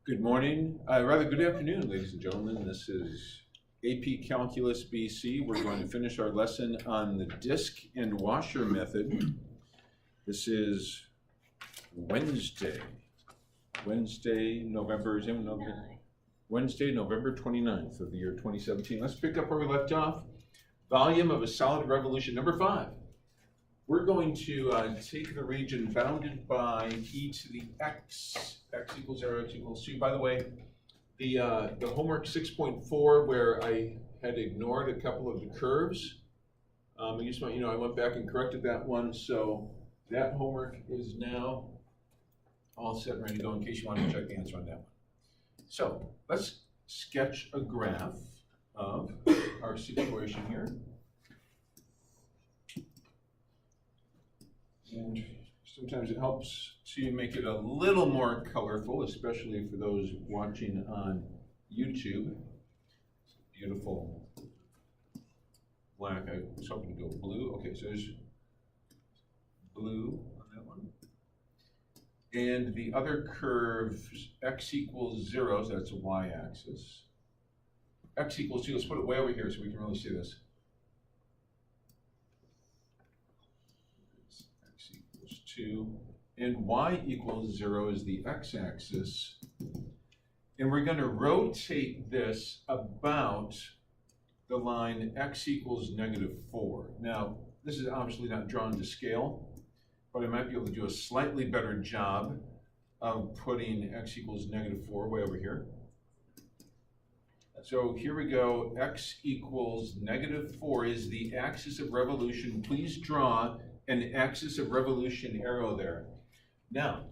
Good morning, rather good afternoon, ladies and gentlemen. This is AP Calculus BC. We're going to finish our lesson on the disc and washer method. This is Wednesday, November 29th of the year 2017. Let's pick up where we left off. Volume of a solid revolution, number 5. We're going to take the region bounded by e to the x equals 0, x equals 2. By the way, the homework 6.4, where I had ignored a couple of the curves, I just want you to know I went back and corrected that one, so that homework is now all set and ready to go in case you want to check the answer on that one. So let's sketch a graph of our situation here. And sometimes it helps to make it a little more colorful, especially for those watching on YouTube. Beautiful black. I was hoping to go blue. Okay, so there's blue on that one. And the other curve, x equals 0, so that's a y-axis. X equals 2, let's put it way over here so we can really see this. 2, and y equals 0 is the x-axis, and we're going to rotate this about the line x equals -4. Now, this is obviously not drawn to scale, but I might be able to do a slightly better job of putting x equals -4 way over here. So here we go, x equals -4 is the axis of revolution. Please draw an axis of revolution arrow there. Now,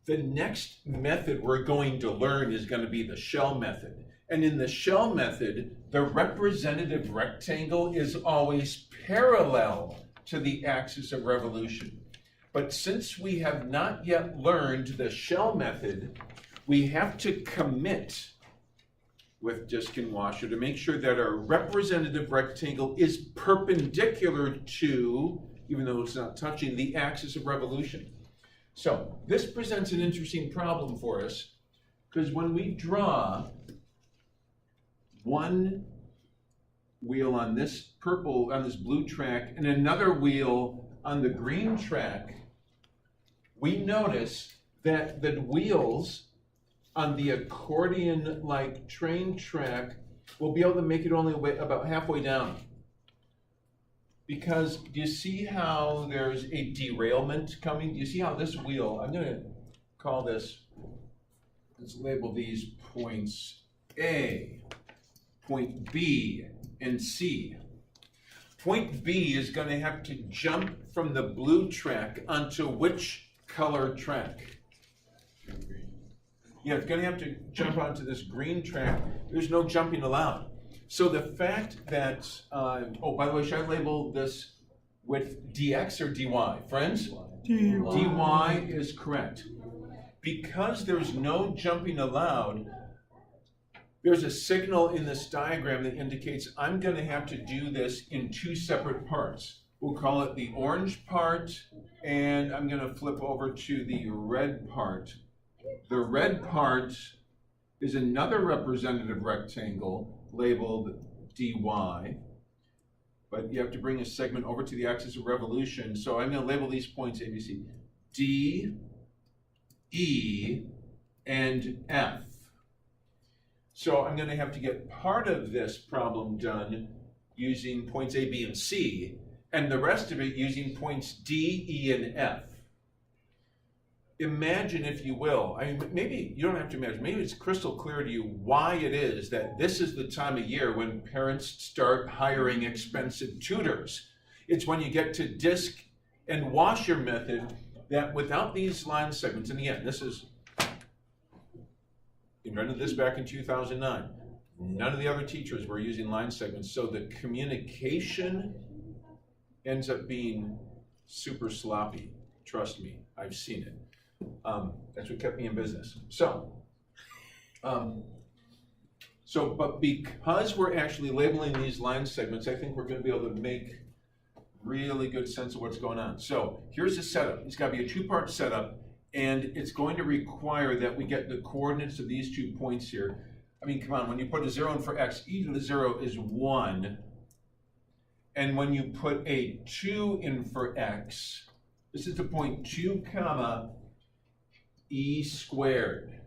the next method we're going to learn is going to be the shell method. And in the shell method, the representative rectangle is always parallel to the axis of revolution. But since we have not yet learned the shell method, we have to commit with disc and washer to make sure that our representative rectangle is perpendicular to, even though it's not touching, the axis of revolution. So this presents an interesting problem for us, because when we draw one wheel on this blue track and another wheel on the green track, we notice that the wheels on the accordion-like train track will be able to make it only about halfway down. Because do you see how there's a derailment coming? Do you see how this wheel, I'm going to call this, let's label these points A, point B, and C. Point B is going to have to jump from the blue track onto which color track? Yeah, it's going to have to jump onto this green track. There's no jumping allowed. So the fact that, oh, by the way, should I label this with dx or dy? Friends? dy. dy is correct. Because there's no jumping allowed, there's a signal in this diagram that indicates I'm going to have to do this in 2 separate parts. We'll call it the orange part, and I'm going to flip over to the red part. The red part is another representative rectangle labeled dy, but you have to bring a segment over to the axis of revolution. So I'm going to label these points A, B, C, D, E, and F. So I'm going to have to get part of this problem done using points A, B, and C, and the rest of it using points D, E, and F. Imagine, if you will, I mean, maybe you don't have to imagine, maybe it's crystal clear to you why it is that this is the time of year when parents start hiring expensive tutors. It's when you get to disc and washer method that without these line segments, and again, this is, invented this back in 2009. None of the other teachers were using line segments, so the communication ends up being super sloppy. Trust me, I've seen it. That's what kept me in business. But because we're actually labeling these line segments, I think we're going to be able to make really good sense of what's going on. So here's the setup. It's got to be a two-part setup, and it's going to require that we get the coordinates of these 2 points here. I mean, come on, when you put a 0 in for x, e to the 0 is 1. And when you put a 2 in for x, this is the point 2 comma e squared.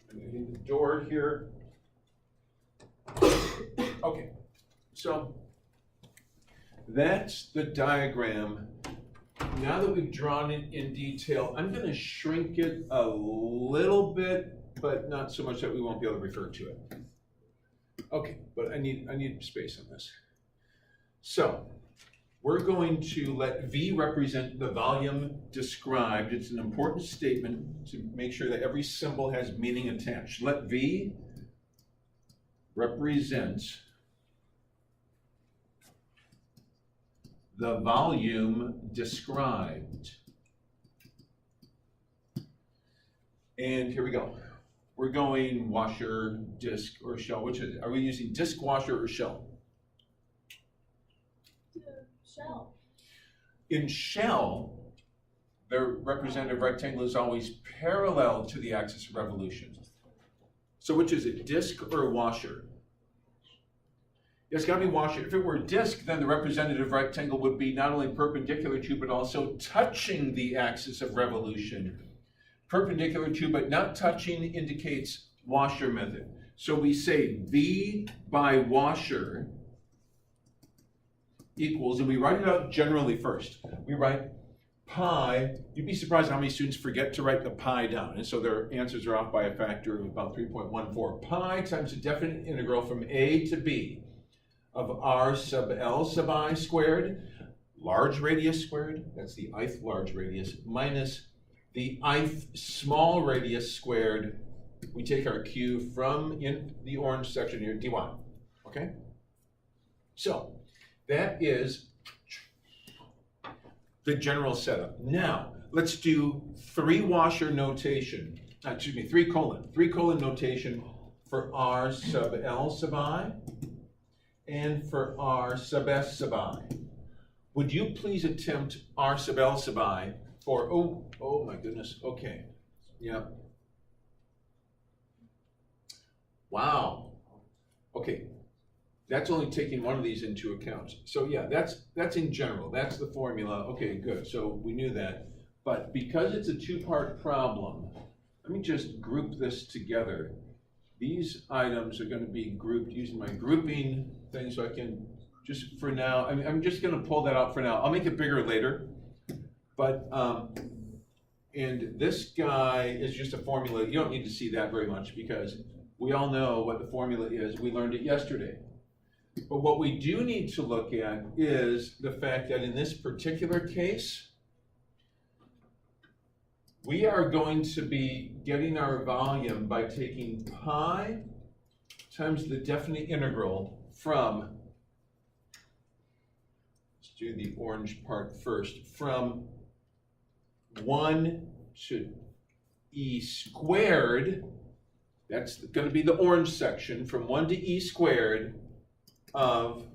I'm going to hit the door here. Okay, so that's the diagram. Now that we've drawn it in detail, I'm going to shrink it a little bit, but not so much that we won't be able to refer to it. Okay, but I need space on this. So we're going to let V represent the volume described. It's an important statement to make sure that every symbol has meaning attached. Let V represent the volume described. And here we go. We're going washer, disk, or shell. Which is it? Are we using disk, washer, or shell? Shell. In shell, the representative rectangle is always parallel to the axis of revolution. So which is it, disk or washer? It's got to be washer. If it were disk, then the representative rectangle would be not only perpendicular to, but also touching the axis of revolution. Perpendicular to, but not touching indicates washer method. So we say V by washer equals, and we write it out generally first. We write pi. You'd be surprised how many students forget to write the pi down, and so their answers are off by a factor of about 3.14. Pi times the definite integral from a to b of r sub l sub I squared, large radius squared, that's the ith large radius, minus the ith small radius squared. We take our q from in the orange section here, dy, okay? So that is the general setup. Now, let's do three washer notation, three colon notation for r sub l sub I and for r sub s sub I. Would you please attempt r sub l sub I for, oh my goodness, okay, yeah. Wow, okay. That's only taking one of these into account. So yeah, that's in general, that's the formula. Okay, good, so we knew that. But because it's a two-part problem, let me just group this together. These items are going to be grouped using my grouping thing, so I can just for now, I'm just going to pull that out for now. I'll make it bigger later. But, and this guy is just a formula. You don't need to see that very much because we all know what the formula is. We learned it yesterday. But what we do need to look at is the fact that in this particular case, we are going to be getting our volume by taking pi times the definite integral from, let's do the orange part first, from 1 to e squared, that's going to be the orange section, from 1 to e squared of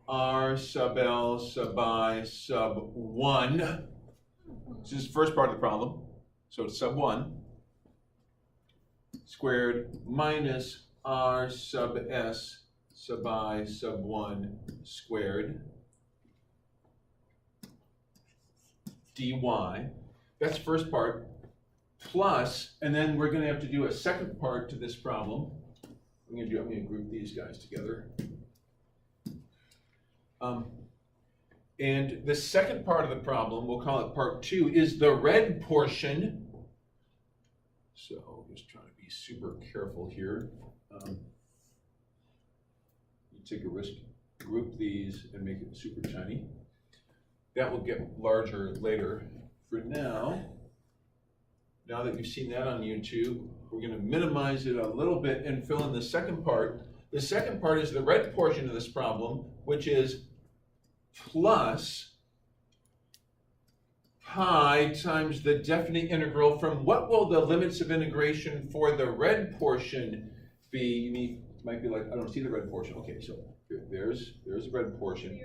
r sub l sub I sub 1. This is the first part of the problem, so it's sub 1 squared minus r sub s sub I sub 1 squared dy. That's the first part, plus, and then we're going to have to do a second part to this problem. I'm going to group these guys together. And the second part of the problem, we'll call it part 2, is the red portion. So just trying to be super careful here. You take a risk, group these and make it super tiny. That will get larger later. For now that you've seen that on YouTube, we're going to minimize it a little bit and fill in the second part. The second part is the red portion of this problem, which is plus pi times the definite integral from what will the limits of integration for the red portion be? You might be like, I don't see the red portion. Okay, so There's the red portion.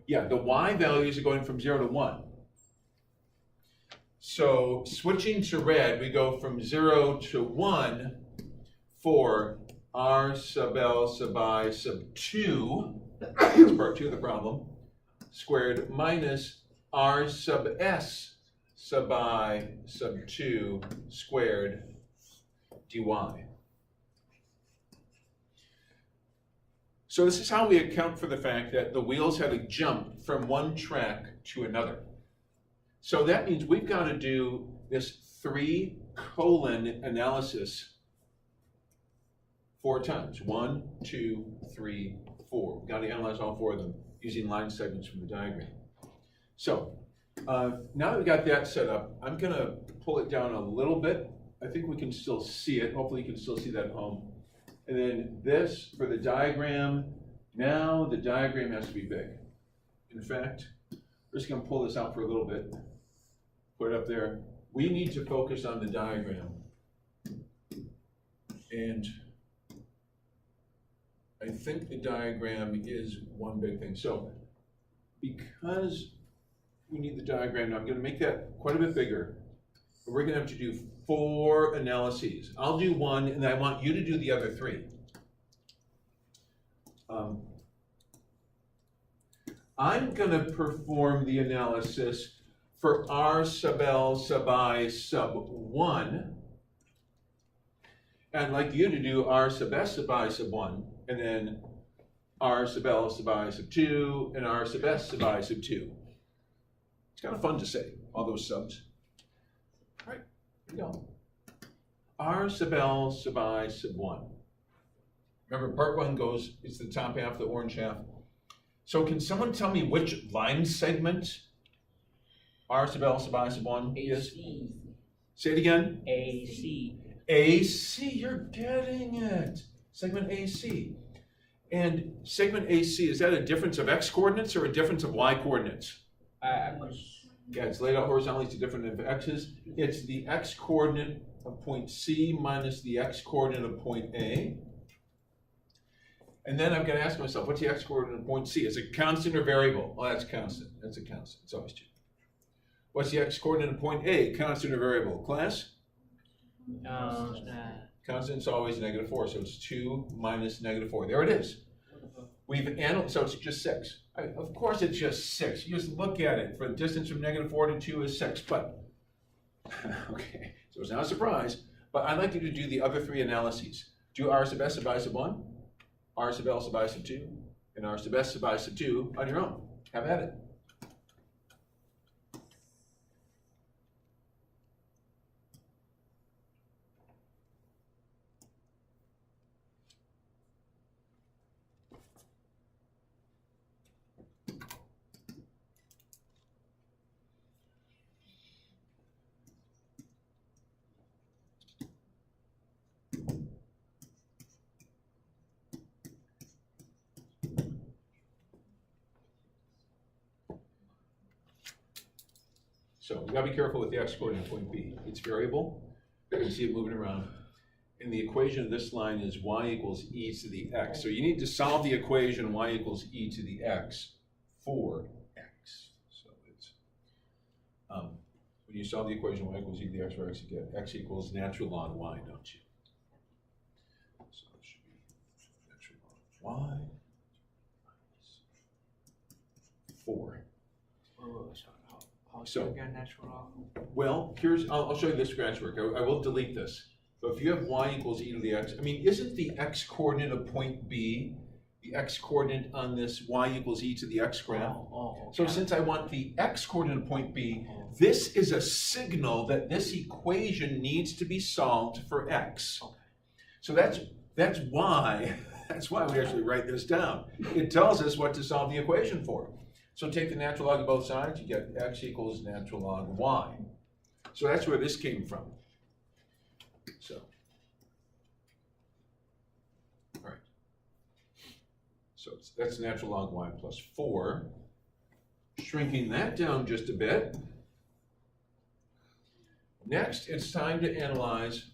Yeah, the y values are going from 0 to 1. So switching to red, we go from 0 to 1 for r sub l sub I sub 2, that's part 2 of the problem, squared minus r sub s sub I sub 2 squared dy. So this is how we account for the fact that the wheels had to jump from one track to another. So that means we've got to do this 3-colon analysis 4 times. 1, 2, 3, 4. We've got to analyze all 4 of them using line segments from the diagram. So now that we've got that set up, I'm going to pull it down a little bit. I think we can still see it. Hopefully you can still see that at home. And then this for the diagram. Now the diagram has to be big. In fact, we're just going to pull this out for a little bit. Put it up there. We need to focus on the diagram. And I think the diagram is one big thing. So because we need the diagram, now I'm going to make that quite a bit bigger. But we're going to have to do 4 analyses. I'll do 1, and I want you to do the other 3. I'm going to perform the analysis for r sub l sub I sub 1. And I'd like you to do r sub s sub I sub 1, and then r sub l sub I sub 2, and r sub s sub I sub 2. It's kind of fun to say, all those subs. All right, here we go. R sub L sub I sub 1. Remember, part 1 goes, it's the top half, the orange half. So can someone tell me which line segment R sub L sub I sub 1 is? AC. Say it again. AC. AC, you're getting it. Segment AC. And segment AC, is that a difference of x coordinates or a difference of y coordinates? Yeah, it's laid out horizontally to different of x's. It's the x coordinate of point C minus the x coordinate of point A. And then I'm going to ask myself, what's the x coordinate of point C? Is it constant or variable? Well, that's constant. That's a constant. It's always 2. What's the x coordinate of point A? Constant or variable? Class? Constant's always -4, so it's 2 minus -4. There it is. We've analyzed, so it's just 6. Of course it's just 6. You just look at it. For the distance from -4 to 2 is 6, but, okay, so it's not a surprise. But I'd like you to do the other 3 analyses. Do r sub s sub I sub 1, r sub l sub I sub 2, and r sub s sub I sub 2 on your own. Have at it. So we gotta be careful with the x coordinate of point B. It's variable. You can see it moving around. And the equation of this line is y equals e to the x. So you need to solve the equation y equals e to the x for x. So it's, when you solve the equation y equals e to the x for x, you get x equals natural log y, don't you? So it should be natural log y minus 4. So, well, I'll show you this scratch work. I will delete this. But if you have y equals e to the x, I mean, isn't the x coordinate of point B the x coordinate on this y equals e to the x graph? Okay. So since I want the x coordinate of point B, this is a signal that this equation needs to be solved for x. Okay. So that's why we actually write this down. It tells us what to solve the equation for. So take the natural log of both sides, you get x equals natural log y. So that's where this came from. So, all right. So that's natural log y plus 4. Shrinking that down just a bit. Next, it's time to analyze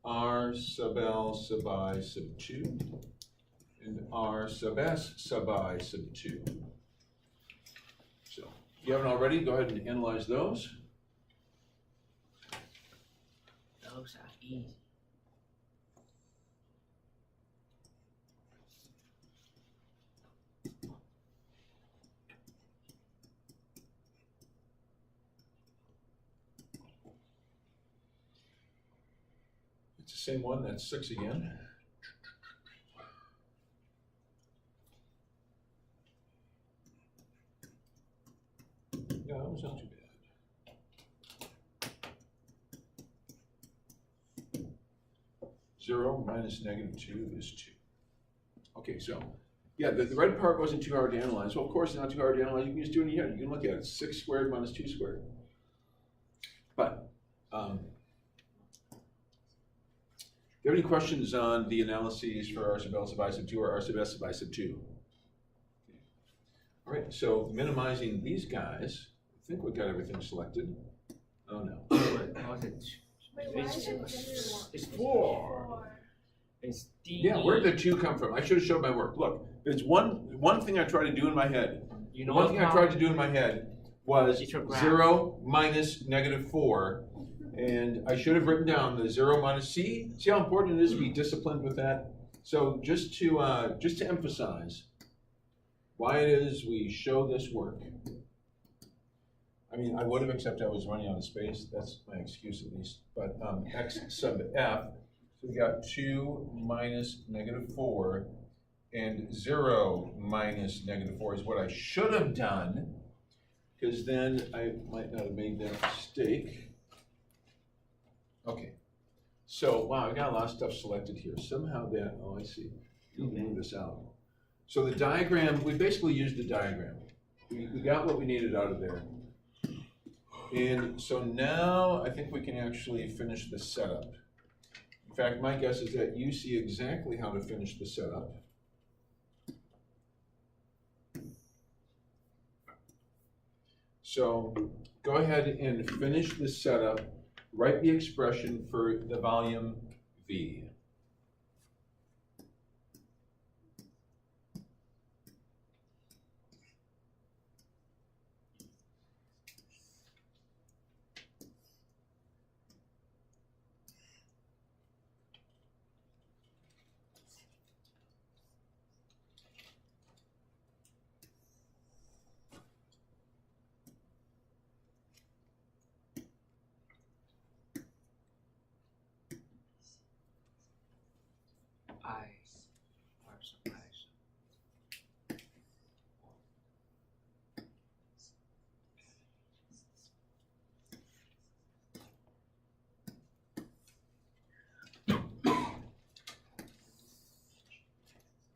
r sub l sub I sub 2 and R sub S sub I sub 2. So if you haven't already, go ahead and analyze those. Those are easy. It's the same one, that's 6 again. Yeah, that was not too bad. 0 minus -2 is 2. Okay, so, yeah, the red part wasn't too hard to analyze. Well, of course, it's not too hard to analyze. You can just do it in your head. You can look at it. 6 squared minus 2 squared. But, do you have any questions on the analyses for R sub L sub I sub 2 or R sub S sub I sub 2? Okay. All right, so minimizing these guys, I think we've got everything selected. Oh no. It's 4. It's D. Yeah, where did the 2 come from? I should have showed my work. Look, there's one thing I tried to do in my head. You know one thing I tried to do in my head was It's your graph. 0 minus -4. And I should have written down the 0 minus C. See how important it is to be disciplined with that? So just to emphasize why it is we show this work. I mean, I would have accepted I was running out of space. That's my excuse at least. But x sub f, so we got 2 minus -4, and 0 minus -4 is what I should have done, because then I might not have made that mistake. Okay, so wow, I got a lot of stuff selected here. Somehow that, oh, I see. You can move this out. So the diagram, we basically used the diagram. We got what we needed out of there. And so now I think we can actually finish the setup. In fact, my guess is that you see exactly how to finish the setup. So go ahead and finish the setup. Write the expression for the volume V.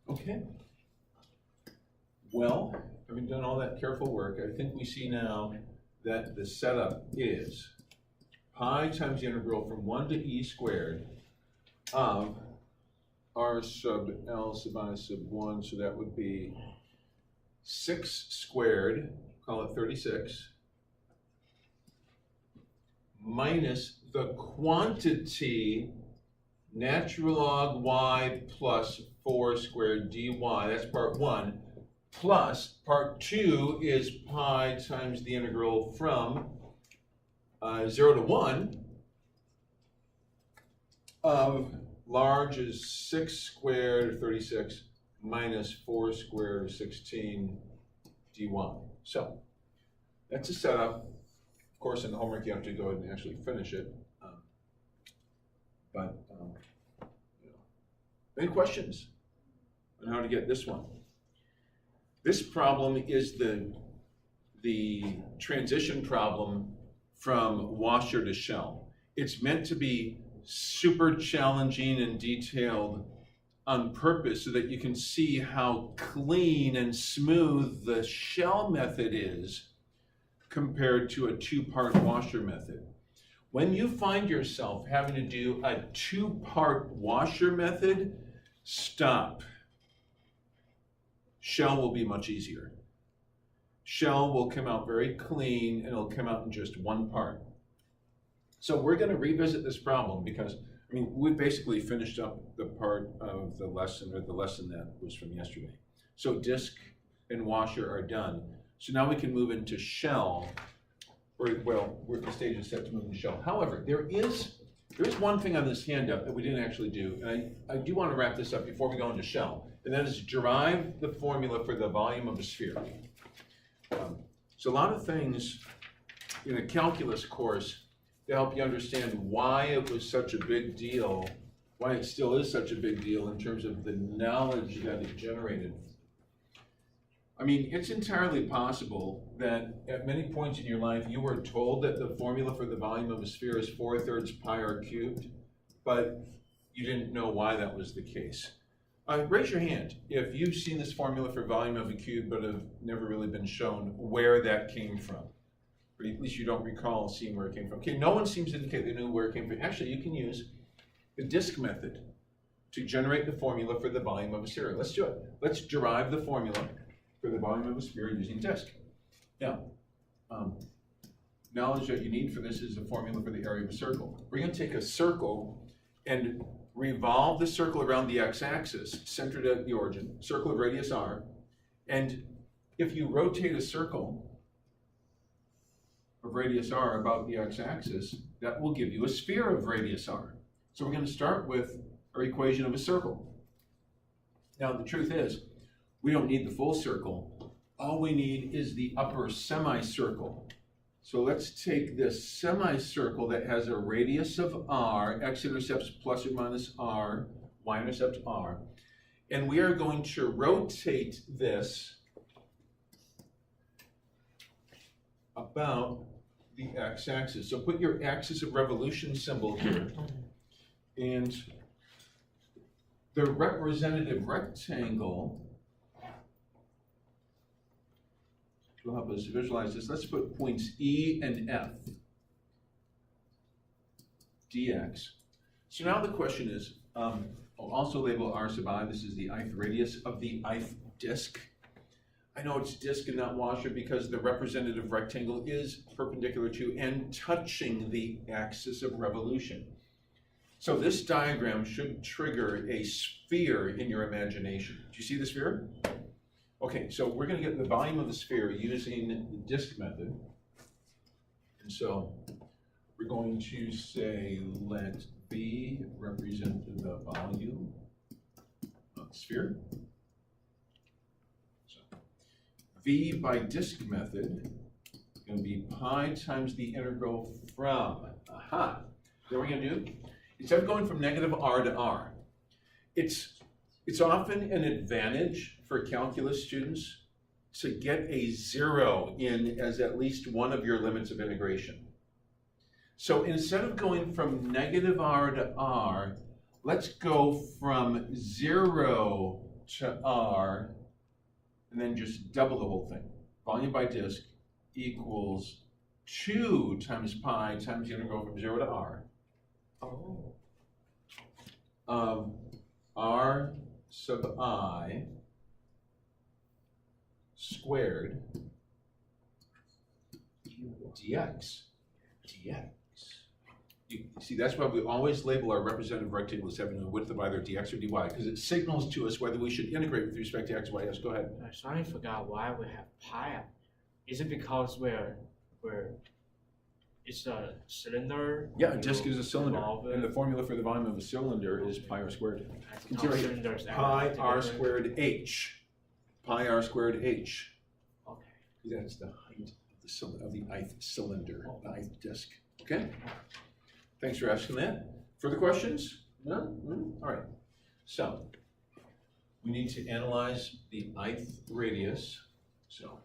Okay. Well, having done all that careful work, I think we see now that the setup is pi times the integral from 1 to e squared of r sub L sub I sub 1, so that would be 6 squared, call it 36, minus the quantity natural log y plus 4 squared dy, that's part 1, plus part 2 is pi times the integral from 0 to 1 of large is 6 squared, or 36, minus 4 squared, or 16 dy. So that's a setup. Of course, in the homework, you have to go ahead and actually finish it. Any questions on how to get this one? This problem is the transition problem from washer to shell. It's meant to be super challenging and detailed on purpose so that you can see how clean and smooth the shell method is compared to a 2-part washer method. When you find yourself having to do a 2-part washer method, stop. Shell will be much easier. Shell will come out very clean and it'll come out in just 1 part. So we're going to revisit this problem because mean, we basically finished up the part of the lesson, or the lesson that was from yesterday. So disk and washer are done. So now we can move into shell, or, well, we're at the stage is set to move into shell. However, there is one thing on this handout that we didn't actually do, and I do want to wrap this up before we go into shell, and that is derive the formula for the volume of a sphere. So a lot of things in a calculus course to help you understand why it was such a big deal, why it still is such a big deal in terms of the knowledge that it generated. I mean, it's entirely possible that at many points in your life you were told that the formula for the volume of a sphere is 4/3 pi r cubed, but you didn't know why that was the case. Raise your hand if you've seen this formula for volume of a cube but have never really been shown where that came from. Or at least you don't recall seeing where it came from. Okay, no one seems to indicate they knew where it came from. Actually, you can use the disk method to generate the formula for the volume of a sphere. Let's do it. Let's derive the formula for the volume of a sphere using disk. Now, knowledge that you need for this is a formula for the area of a circle. We're going to take a circle and revolve the circle around the x-axis, centered at the origin, circle of radius r, and if you rotate a circle of radius r about the x-axis, that will give you a sphere of radius r. So we're going to start with our equation of a circle. Now the truth is, we don't need the full circle. All we need is the upper semicircle. So let's take this semicircle that has a radius of r, x-intercepts plus or minus r, y-intercept r, and we are going to rotate this about the x-axis. So put your axis of revolution symbol here, and the representative rectangle will help us visualize this. Let's put points E and F, dx. So now the question is, I'll also label r sub I. This is the ith radius of the ith disk. I know it's disk and not washer because the representative rectangle is perpendicular to and touching the axis of revolution. So this diagram should trigger a sphere in your imagination. Do you see the sphere? Okay, so we're going to get the volume of the sphere using the disk method. And so we're going to say let B represent the volume of the sphere. So V by disk method is going to be pi times the integral from, then we're going to do, instead of going from negative r to r, it's often an advantage for calculus students to get a 0 in as at least one of your limits of integration. So instead of going from negative r to r, let's go from 0 to r and then just double the whole thing. Volume by disk equals 2 times pi times the integral from 0 to r. R sub I squared dx. You see, that's why we always label our representative rectangle as having a width of either dx or dy, because it signals to us whether we should integrate with respect to x, y, s. Go ahead. I suddenly forgot why we have pi. Is it because we're it's a cylinder? Yeah, a disk is a cylinder, revolve it? and the formula for the volume of a cylinder is pi r squared. It's right here. cylinders Pi added r together. squared h. Pi r squared h. Okay. That's the height of the ith cylinder, the ith disk. Okay? Thanks for asking that. Further questions? No? All right. So, we need to analyze the ith radius. So,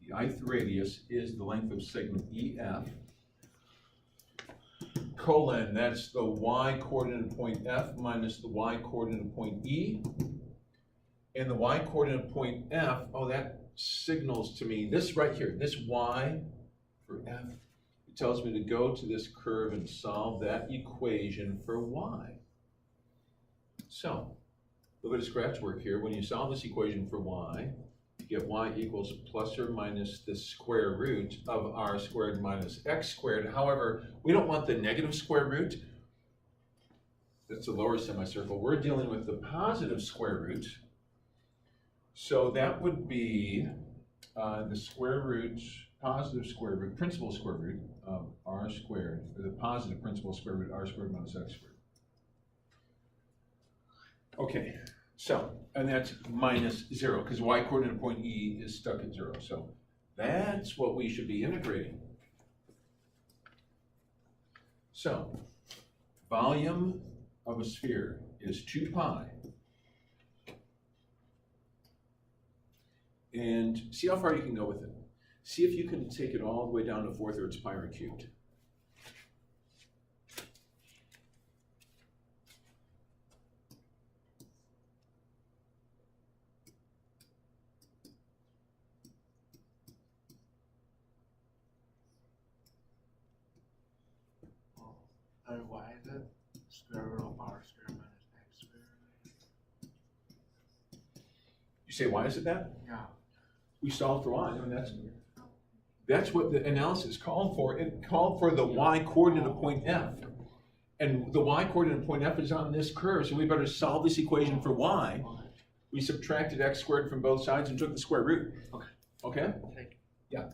the ith radius is the length of segment EF, colon, that's the y coordinate point F minus the y coordinate point E. And the y coordinate point F, that signals to me, this right here, this y for F, it tells me to go to this curve and solve that equation for y. So, a little bit of scratch work here. When you solve this equation for y, get y equals plus or minus the square root of r squared minus x squared. However, we don't want the negative square root. That's the lower semicircle. We're dealing with the positive square root. So that would be the square root, positive square root, principal square root of r squared, or the positive principal square root r squared minus x squared. Okay, so, and that's minus 0, because y coordinate point E is stuck at 0. So that's what we should be integrating. So, volume of a sphere is 2 pi. And see how far you can go with it. See if you can take it all the way down to 4/3 pi r cubed. And why is it square root of r squared minus x squared? You say, why is it that? Yeah. We solved for y. I mean, that's what the analysis called for. It called for the y coordinate of point F. And the y coordinate of point F is on this curve, so we better solve this equation for y. We subtracted x squared from both sides and took the square root. Okay. Okay? Thank you. Yeah.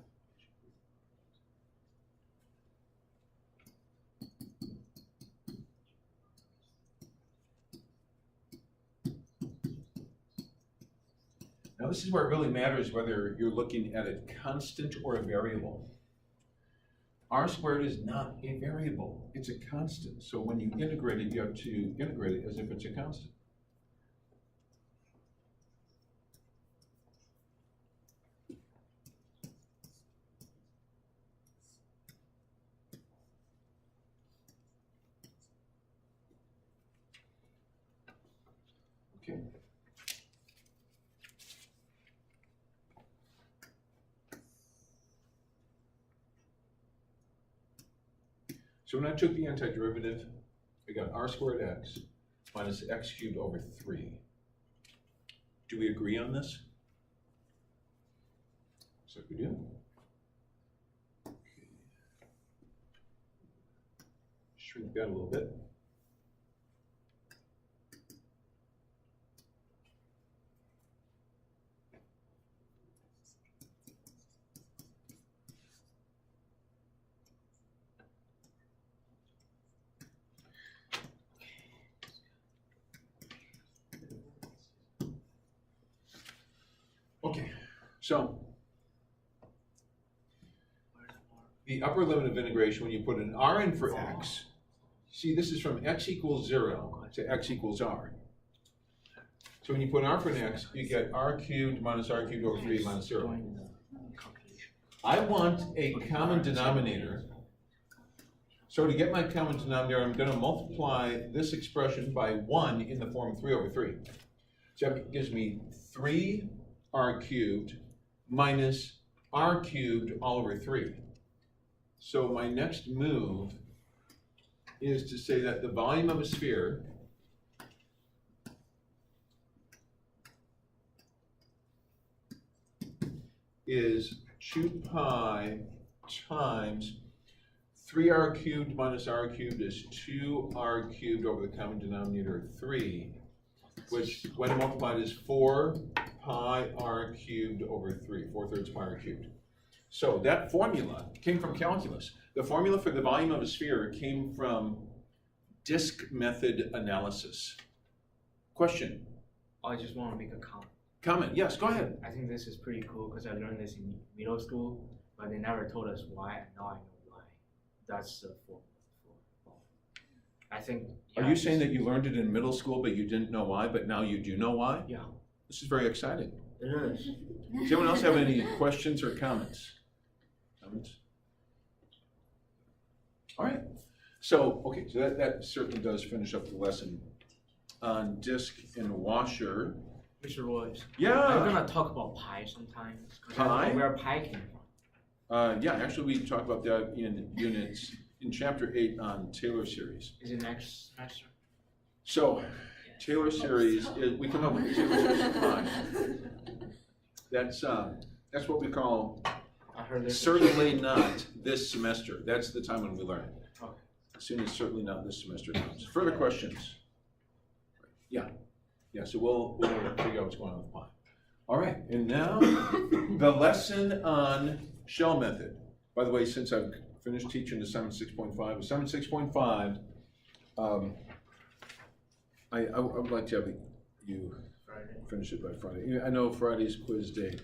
Now this is where it really matters whether you're looking at a constant or a variable. R squared is not a variable, it's a constant. So when you integrate it, you have to integrate it as if it's a constant. Okay. So when I took the antiderivative, I got r squared x minus x cubed over 3. Do we agree on this? So we do. Okay. Shrink that a little bit. Okay, so the upper limit of integration, when you put an r in for x, see this is from x equals 0 to x equals r. So when you put r for an x, you get r cubed minus r cubed over 3 minus 0. I want a common denominator. So to get my common denominator, I'm going to multiply this expression by 1 in the form of 3 over 3. So that gives me 3 r cubed minus r cubed all over 3. So my next move is to say that the volume of a sphere is 2 pi times 3r cubed minus r cubed is 2r cubed over the common denominator of 3, which when multiplied is 4 pi r cubed over 3, 4/3 pi r cubed. So that formula came from calculus. The formula for the volume of a sphere came from disk method analysis. Question? I just want to make a comment. Comment? Yes, go ahead. I think this is pretty cool because I learned this in middle school, but they never told us why, and now I know why. That's the formula for. I think. Are you saying that you learned it in middle school, but you didn't know why, but now you do know why? Yeah. This is very exciting. It is. Does anyone else have any questions or comments? Comments? All right. So, okay, so that certainly does finish up the lesson on disk and washer. Mr. Royce. Yeah. I'm gonna talk about pi sometimes. Pi? Where pi came from. Yeah, actually we talked about that in units, in chapter 8 on Taylor series. Is it next semester? So, Taylor series, we come up with the Taylor series of pi. That's what we call I heard this. certainly not this semester. That's the time when we learn it. Okay. As soon as certainly not this semester comes. Further questions? Yeah. Yeah, so we'll figure out what's going on with pi. All right, and now the lesson on shell method. By the way, since I've finished teaching assignment 6.5, assignment 6.5, I would like to have you Friday. finish it by Friday. I know Friday's quiz day.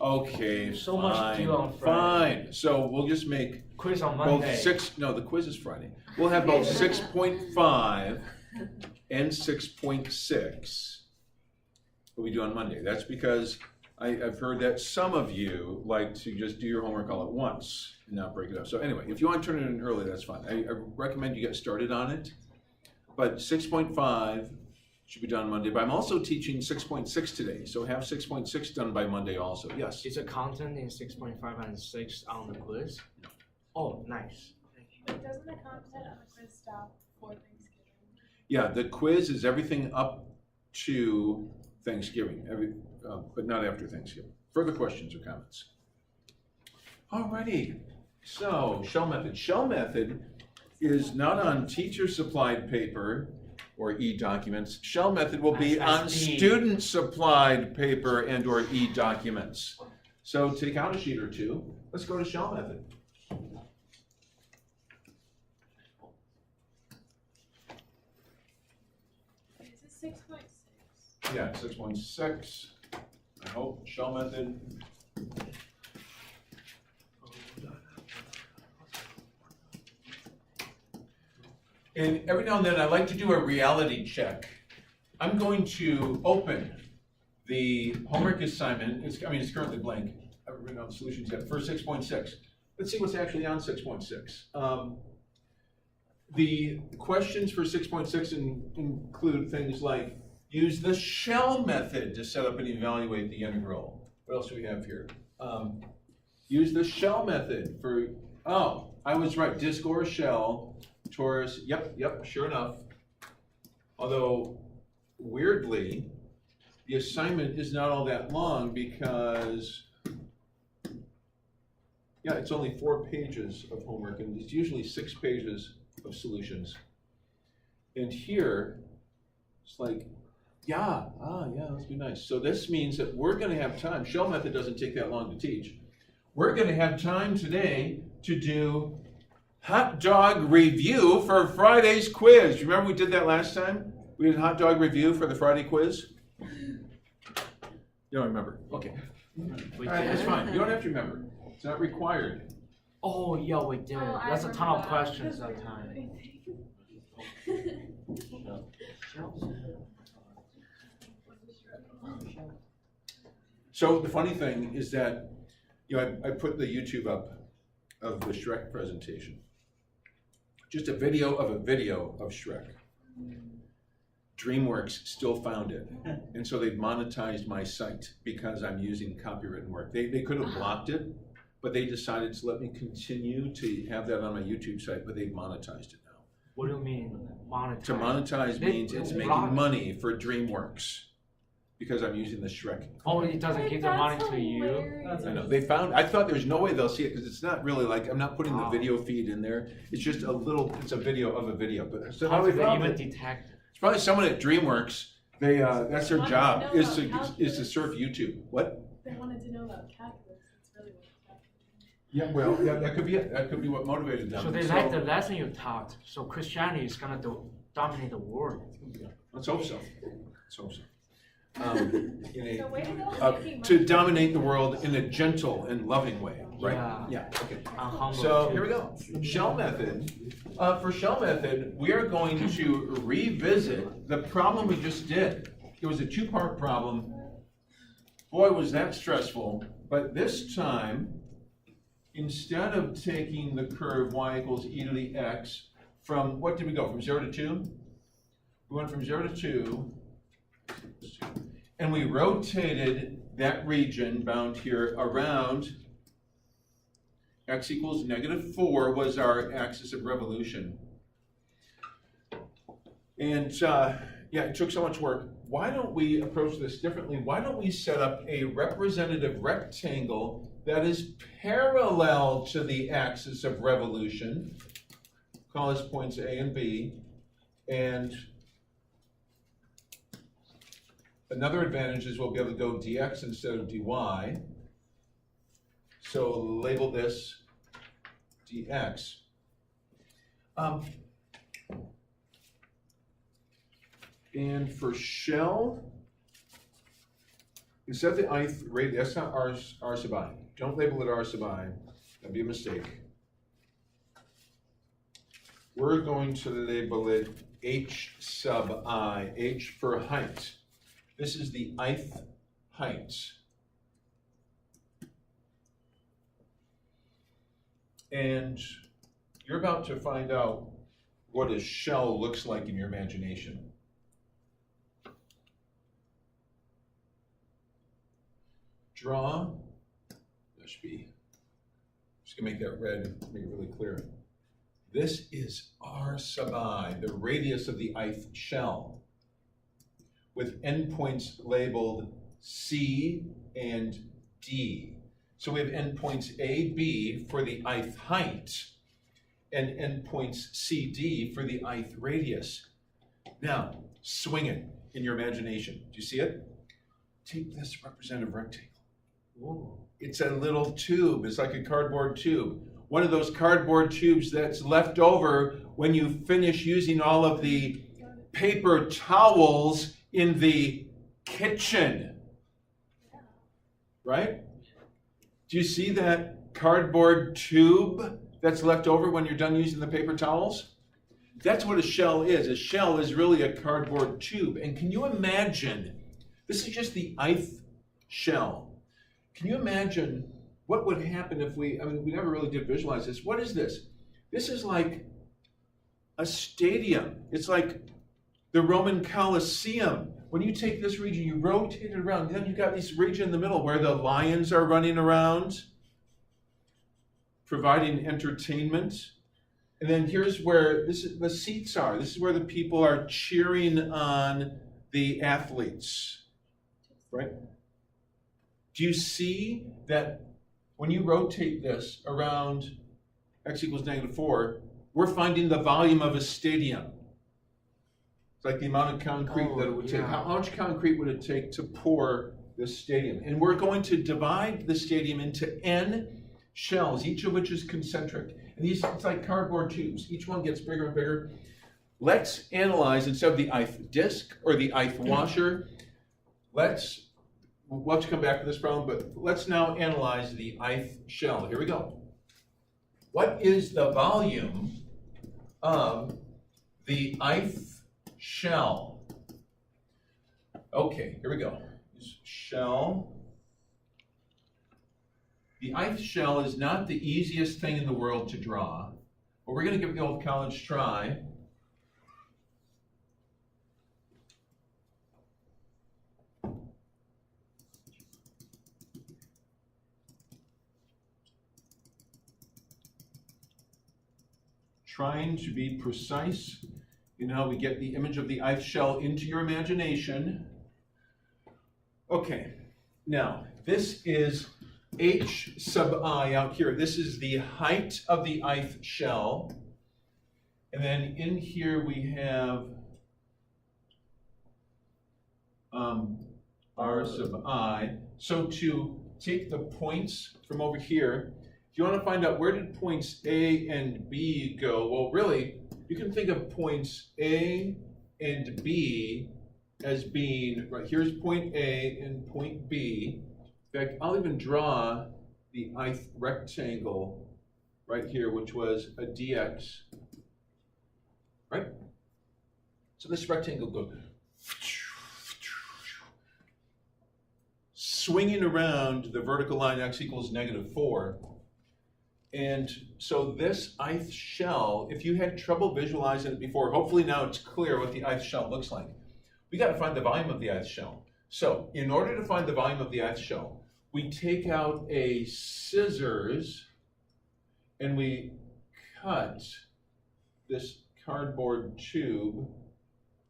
Okay, So much to do on Friday. Fine, so we'll just make Quiz on both Monday. the quiz is Friday. We'll have both 6.5 and 6.6. What we do on Monday. That's because I've heard that some of you like to just do your homework all at once and not break it up. So anyway, if you want to turn it in early, that's fine. I recommend you get started on it. But 6.5 should be done Monday. But I'm also teaching 6.6 today, so have 6.6 done by Monday also. Yes? Is the content in 6.5 and 6 on the quiz? No. Oh, nice. But doesn't the content of the quiz stop for Thanksgiving? Yeah, the quiz is everything up to Thanksgiving, but not after Thanksgiving. Further questions or comments? Alrighty, so shell method. Shell method is not on teacher supplied paper or e-documents. Shell method will be on SSD. student supplied paper and or e-documents. So take out a sheet or two. Let's go to shell method. Is it 6.6? Yeah, 6.6. I hope shell method. And every now and then I like to do a reality check. I'm going to open the homework assignment. It's currently blank. I haven't written out the solutions yet for 6.6. Let's see what's actually on 6.6. The questions for 6.6 include things like use the shell method to set up and evaluate the integral. What else do we have here? Use the shell method for, oh, I was right, disk or shell, torus, yep, sure enough. Although, weirdly, the assignment is not all that long because, yeah, it's only 4 pages of homework and it's usually 6 pages of solutions. And here, it's like, yeah, let's be nice. So this means that we're gonna have time. Shell method doesn't take that long to teach. We're gonna have time today to do hot dog review for Friday's quiz. Remember we did that last time? We did hot dog review for the Friday quiz? You don't remember, okay. We All right, that's did? fine, you don't have to remember. It's not required. Oh, yeah, we did. Oh, I That's a ton of remember questions that. that time. So the funny thing is that, I put the YouTube up of the Shrek presentation. Just a video of Shrek. DreamWorks still found it, and so they've monetized my site because I'm using copywritten work. They could have blocked it, but they decided to let me continue to have that on my YouTube site, but they've monetized it now. What do you mean, monetize? To monetize They means it's blocked- making money for DreamWorks because I'm using the Shrek. Oh, it doesn't give the money That's to you? hilarious. I know, I thought there's no way they'll see it because it's not really like, I'm not putting the Oh. video feed in there. It's just it's a video of a video, but so How how do we they found even it. detect it? It's probably someone at DreamWorks, that's their Wanted to job, know is about to calculus. surf YouTube. What? They wanted to know about calculus. It's really what calculus. Yeah, well, yeah, that could be it. That could be what motivated them. So they like the lesson you taught, so Christianity is gonna dominate the world. Let's hope so. Let's hope so. So way to go making To money. dominate the world in a gentle and loving way, right? Yeah. Okay. And humble So too. here we go. Shell method. For shell method, we are going to revisit the problem we just did. It was a 2-part problem. Boy, was that stressful. But this time, instead of taking the curve y equals e to the x from, what did we go, from 0 to 2? We went from 0 to 2. And we rotated that region bound here around x equals -4 was our axis of revolution. And yeah, it took so much work. why don't we approach this differently? Why don't we set up a representative rectangle that is parallel to the axis of revolution? Call this points A and B. And another advantage is we'll be able to go dx instead of dy. So label this dx. And for shell, instead of the ith radius, that's not r sub I. Don't label it r sub I. That'd be a mistake. We're going to label it h sub I, h for height. This is the ith height. And you're about to find out what a shell looks like in your imagination. Draw, that should be, just gonna make that red, make it really clear. This is r sub I, the radius of the ith shell, with endpoints labeled C and D. So we have endpoints A, B for the ith height, and endpoints C, D for the ith radius. Now, swing it in your imagination. Do you see it? Take this representative rectangle. Ooh. It's a little tube. It's like a cardboard tube. One of those cardboard tubes that's left over when you finish using all of the paper towels in the kitchen. Right? Do you see that cardboard tube that's left over when you're done using the paper towels? That's what a shell is. A shell is really a cardboard tube. And can you imagine, this is just the ith shell. Can you imagine what would happen if we never really did visualize this. What is this? This is like a stadium. It's like the Roman Colosseum. When you take this region, you rotate it around, then you got this region in the middle where the lions are running around, providing entertainment. And then here's where the seats are. This is where the people are cheering on the athletes, right? Do you see that when you rotate this around x equals -4, we're finding the volume of a stadium? It's like the amount of concrete that it would take. How much concrete would it take to pour this stadium? And we're going to divide the stadium into n shells, each of which is concentric. And these, it's like cardboard tubes. Each one gets bigger and bigger. Let's analyze, instead of the ith disk or the ith washer, we'll have to come back to this problem, but let's now analyze the ith shell. Here we go. What is the volume of the ith shell? Okay, here we go. Shell. The ith shell is not the easiest thing in the world to draw, but we're going to give it the old college try. Trying to be precise in how we get the image of the ith shell into your imagination. Okay, now this is h sub I out here. This is the height of the ith shell. And then in here we have r sub I. So to take the points from over here, if you want to find out where did points A and B go, well, really, you can think of points A and B as being, right, here's point A and point B. In fact, I'll even draw the ith rectangle right here, which was a dx, right? So this rectangle goes swinging around the vertical line x equals -4. And so this ith shell, if you had trouble visualizing it before, hopefully now it's clear what the ith shell looks like. We got to find the volume of the ith shell. So in order to find the volume of the ith shell, we take out a scissors and we cut this cardboard tube,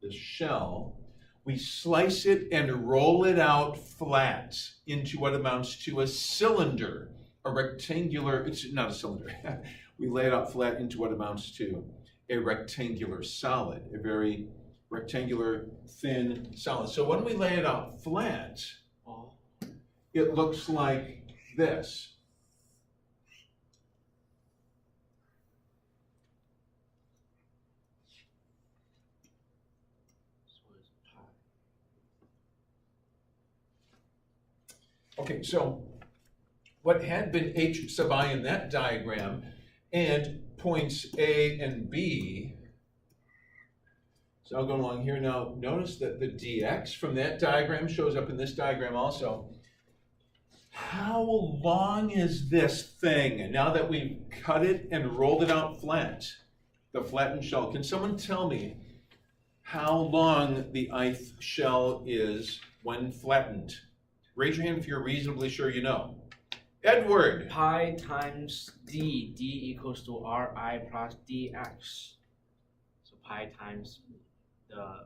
this shell. we slice it and roll it out flat into what amounts to a cylinder, a rectangular, it's not a cylinder. We lay it out flat into what amounts to a rectangular solid, a very rectangular, thin solid. So when we lay it out flat, it looks like this. Okay, so what had been h sub I in that diagram and points A and B, so I'll go along here now. Notice that the dx from that diagram shows up in this diagram also. How long is this thing now that we've cut it and rolled it out flat, the flattened shell? Can someone tell me how long the ith shell is when flattened? Raise your hand if you're reasonably sure you know. Edward. Pi times d equals to ri plus dx. So pi times the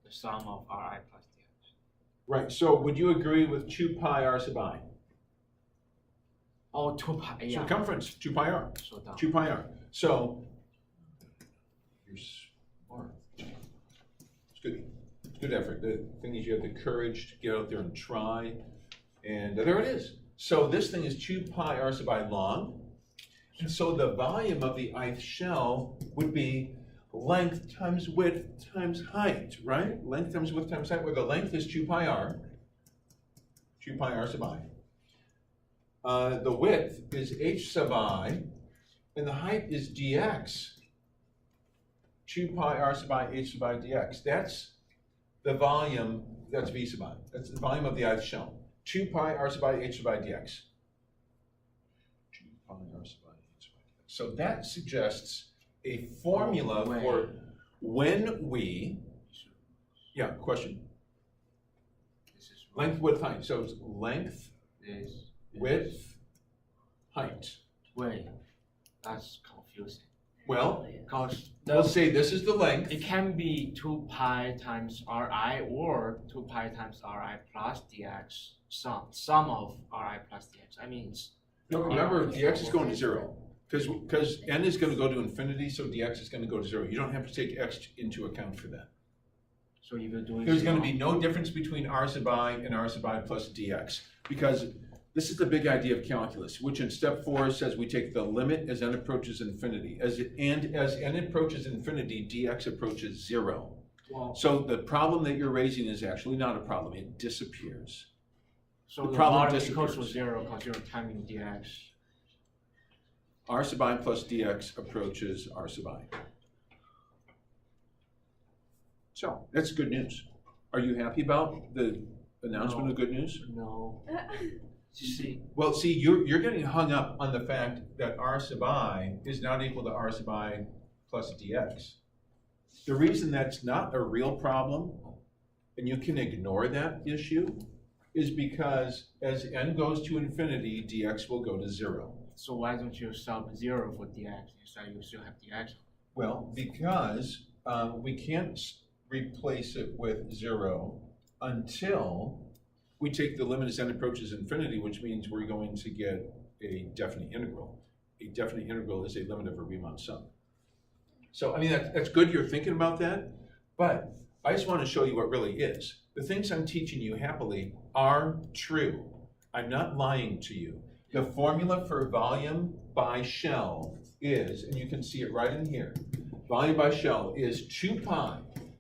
sum of ri plus dx. Right, so would you agree with 2 pi r sub I? Oh, 2 pi, yeah. Circumference, 2 pi r. So down. 2 pi r. So, you're smart. It's good. It's good effort. The thing is you have the courage to get out there and try. And there it is. So this thing is 2 pi r sub I long. And so the volume of the ith shell would be length times width times height, right? Length times width times height, where the length is 2 pi r sub I. The width is h sub I, and the height is dx. 2 pi r sub I, h sub I dx. That's the volume, that's v sub I. That's the volume of the ith shell. 2 pi r sub I, h sub I dx. 2 pi r sub I, h sub I dx. So that suggests a formula for when we, yeah, question. Length, width, height. So it's length, width, height. Wait, that's confusing. Well, Because we'll say this is the length. it can be 2 pi times ri or 2 pi times ri plus dx, sum of ri plus dx. I mean, it's No, remember, dx is going to 0. Because n is going to go to infinity, so dx is going to go to 0. You don't have to take x into account for that. so if you're doing There's going to be no difference between r sub I and r sub I plus dx, because this is the big idea of calculus, which in step 4 says we take the limit as n approaches infinity. As n approaches infinity, dx approaches 0. Well, So the problem that you're raising is actually not a problem. It disappears. so the the problem bottom equals to disappears. 0 because you're timing dx. R sub I plus dx approaches r sub I. So that's good news. Are you happy about the announcement No. of good news? No. You see, Well, see, you're getting hung up on the fact that r sub I is not equal to r sub I plus dx. The reason that's not a real problem, and you can ignore that issue, is because as n goes to infinity, dx will go to 0. so why don't you sub 0 for dx instead you still have dx? Well, because we can't replace it with 0 until we take the limit as n approaches infinity, which means we're going to get a definite integral. A definite integral is a limit of a Riemann sum. So, I mean, that's good you're thinking about that, but I just want to show you what really is. The things I'm teaching you happily are true. I'm not lying to you. The formula for volume by shell is, and you can see it right in here, volume by shell is 2 pi,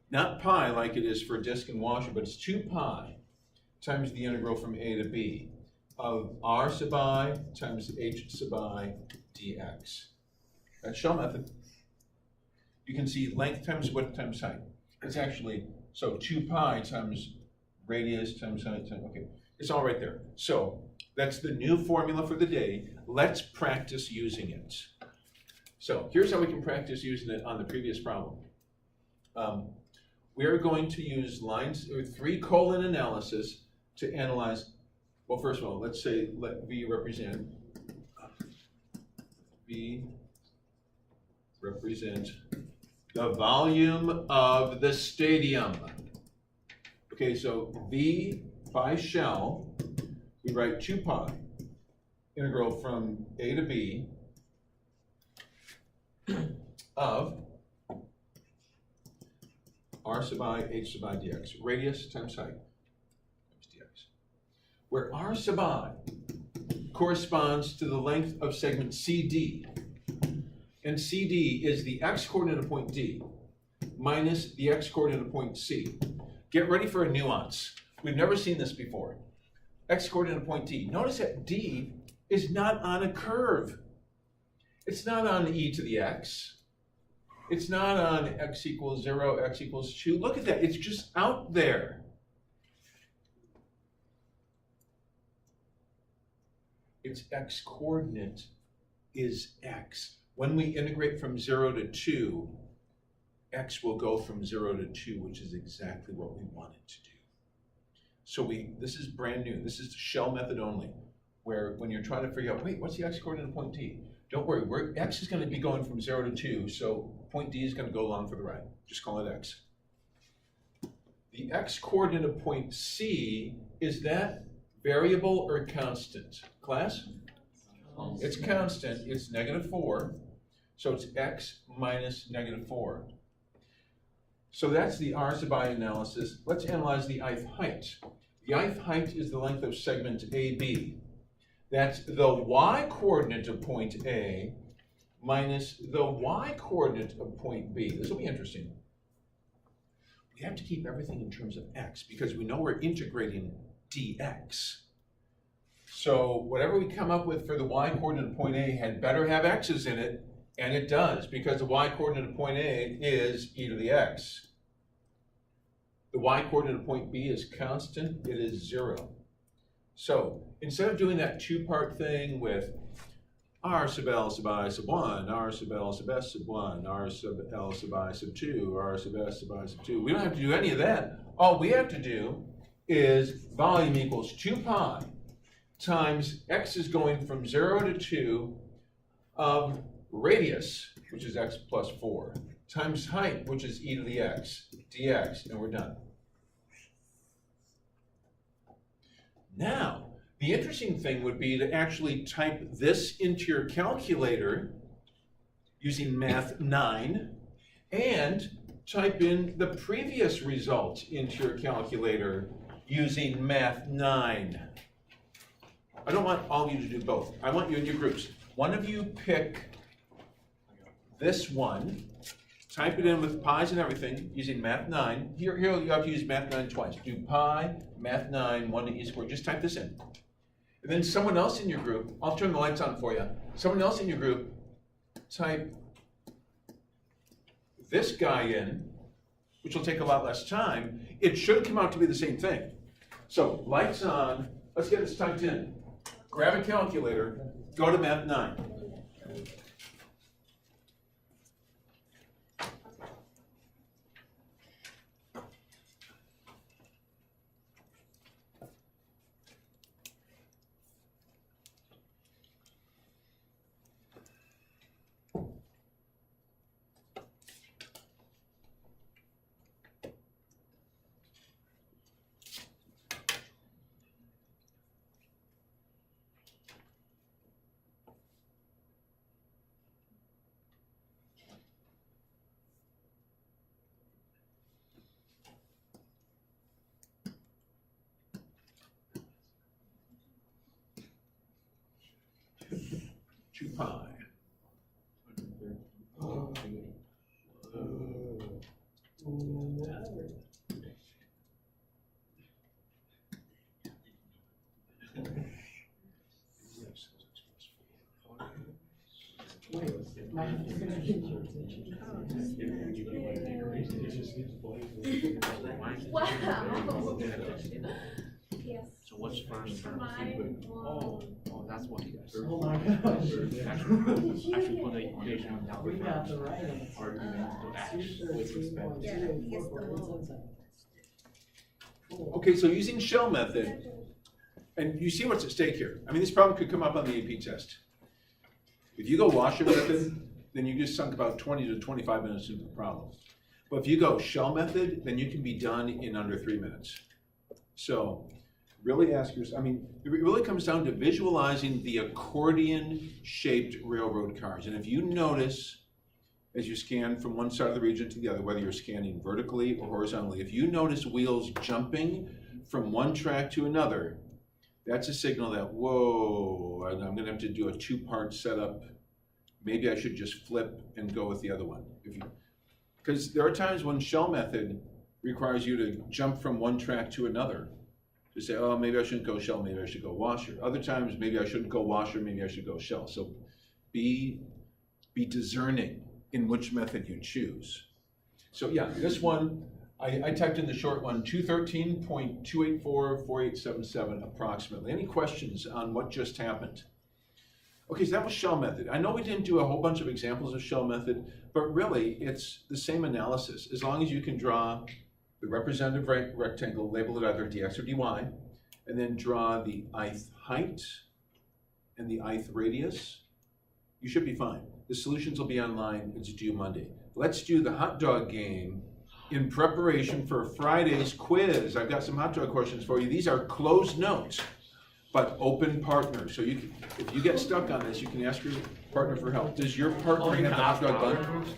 not pi like it is for disk and washer, but it's 2 pi times the integral from a to b of r sub I times h sub I dx. That's shell method. You can see length times width times height. It's actually, so 2 pi times radius times height times, okay. It's all right there. So that's the new formula for the day. Let's practice using it. So here's how we can practice using it on the previous problem. We are going to use lines or 3-colon analysis to analyze. Well, first of all, let's say let V represent The volume of the stadium. Okay, so V by shell, we write 2 pi integral from A to B of r sub I h sub I dx, radius times height times dx, where r sub I corresponds to the length of segment CD, and CD is the x-coordinate of point D minus the x-coordinate of point C. Get ready for a nuance. We've never seen this before. X-coordinate of point D. Notice that D is not on a curve. It's not on e to the x. It's not on x equals 0, x equals 2. Look at that. It's just out there. Its x-coordinate is x. When we integrate from 0 to 2, x will go from 0 to 2, which is exactly what we wanted to do. So this is brand new. This is the shell method only, where when you're trying to figure out, wait, what's the x-coordinate of point D? Don't worry, x is going to be going from 0 to 2, so point D is going to go along for the ride. Just call it x. The x-coordinate of point C, is that variable or constant? Class? It's constant. It's -4. So it's x minus -4. So that's the r sub I analysis. Let's analyze the ith height. The ith height is the length of segment AB. That's the y-coordinate of point A minus the y-coordinate of point B. This will be interesting. We have to keep everything in terms of x because we know we're integrating dx. So whatever we come up with for the y-coordinate of point A had better have x's in it, and it does, because the y-coordinate of point A is e to the x. The y-coordinate of point B is constant, it is 0. So instead of doing that two-part thing with r sub L sub I sub 1, r sub L sub S sub 1, r sub L sub I sub 2, r sub S sub I sub 2, we don't have to do any of that. All we have to do is volume equals 2 pi times x is going from 0 to 2 of radius, which is x plus 4, times height, which is e to the x, dx, and we're done. Now, the interesting thing would be to actually type this into your calculator using Math 9 and type in the previous result into your calculator using Math 9. I don't want all of you to do both. I want you in your groups. One of you pick this one, type it in with pi's and everything using Math 9. Here you have to use Math 9 twice. Do pi, Math 9, 1 to e squared. Just type this in. And then someone else in your group, I'll turn the lights on for you. Someone else in your group, type this guy in, which will take a lot less time. It should come out to be the same thing. So lights on, let's get this typed in. Grab a calculator, go to Math 9. Two pi. Wow. Yes. So what's first term? Mine will. Oh, that's what it is. Oh my gosh. Actually put the equation on that We got the first. right answer. Argument to x with respect to. Yeah, he gets the whole. Okay, so using shell method, and you see what's at stake here. I mean, this problem could come up on the AP test. If you go washer method, then you just sunk about 20 to 25 minutes into the problem. But if you go shell method, then you can be done in under 3 minutes. So really ask yourself, I mean, it really comes down to visualizing the accordion-shaped railroad cars. And if you notice, as you scan from one side of the region to the other, whether you're scanning vertically or horizontally, if you notice wheels jumping from one track to another, that's a signal that, whoa, I'm gonna have to do a 2-part setup. Maybe I should just flip and go with the other one. Because there are times when shell method requires you to jump from one track to another. To say, oh, maybe I shouldn't go shell, maybe I should go washer. Other times, maybe I shouldn't go washer, maybe I should go shell. So be discerning in which method you choose. So yeah, this one, I typed in the short one, 213.2844877 approximately. Any questions on what just happened? Okay, so that was shell method. I know we didn't do a whole bunch of examples of shell method, but really it's the same analysis. As long as you can draw the representative rectangle, label it either dx or dy, and then draw the ith height and the ith radius, you should be fine. The solutions will be online. It's due Monday. Let's do the hot dog game in preparation for Friday's quiz. I've got some hot dog questions for you. These are closed notes, but open partners. So if you get stuck on this, you can ask your partner for help. Does your partner have the hot dog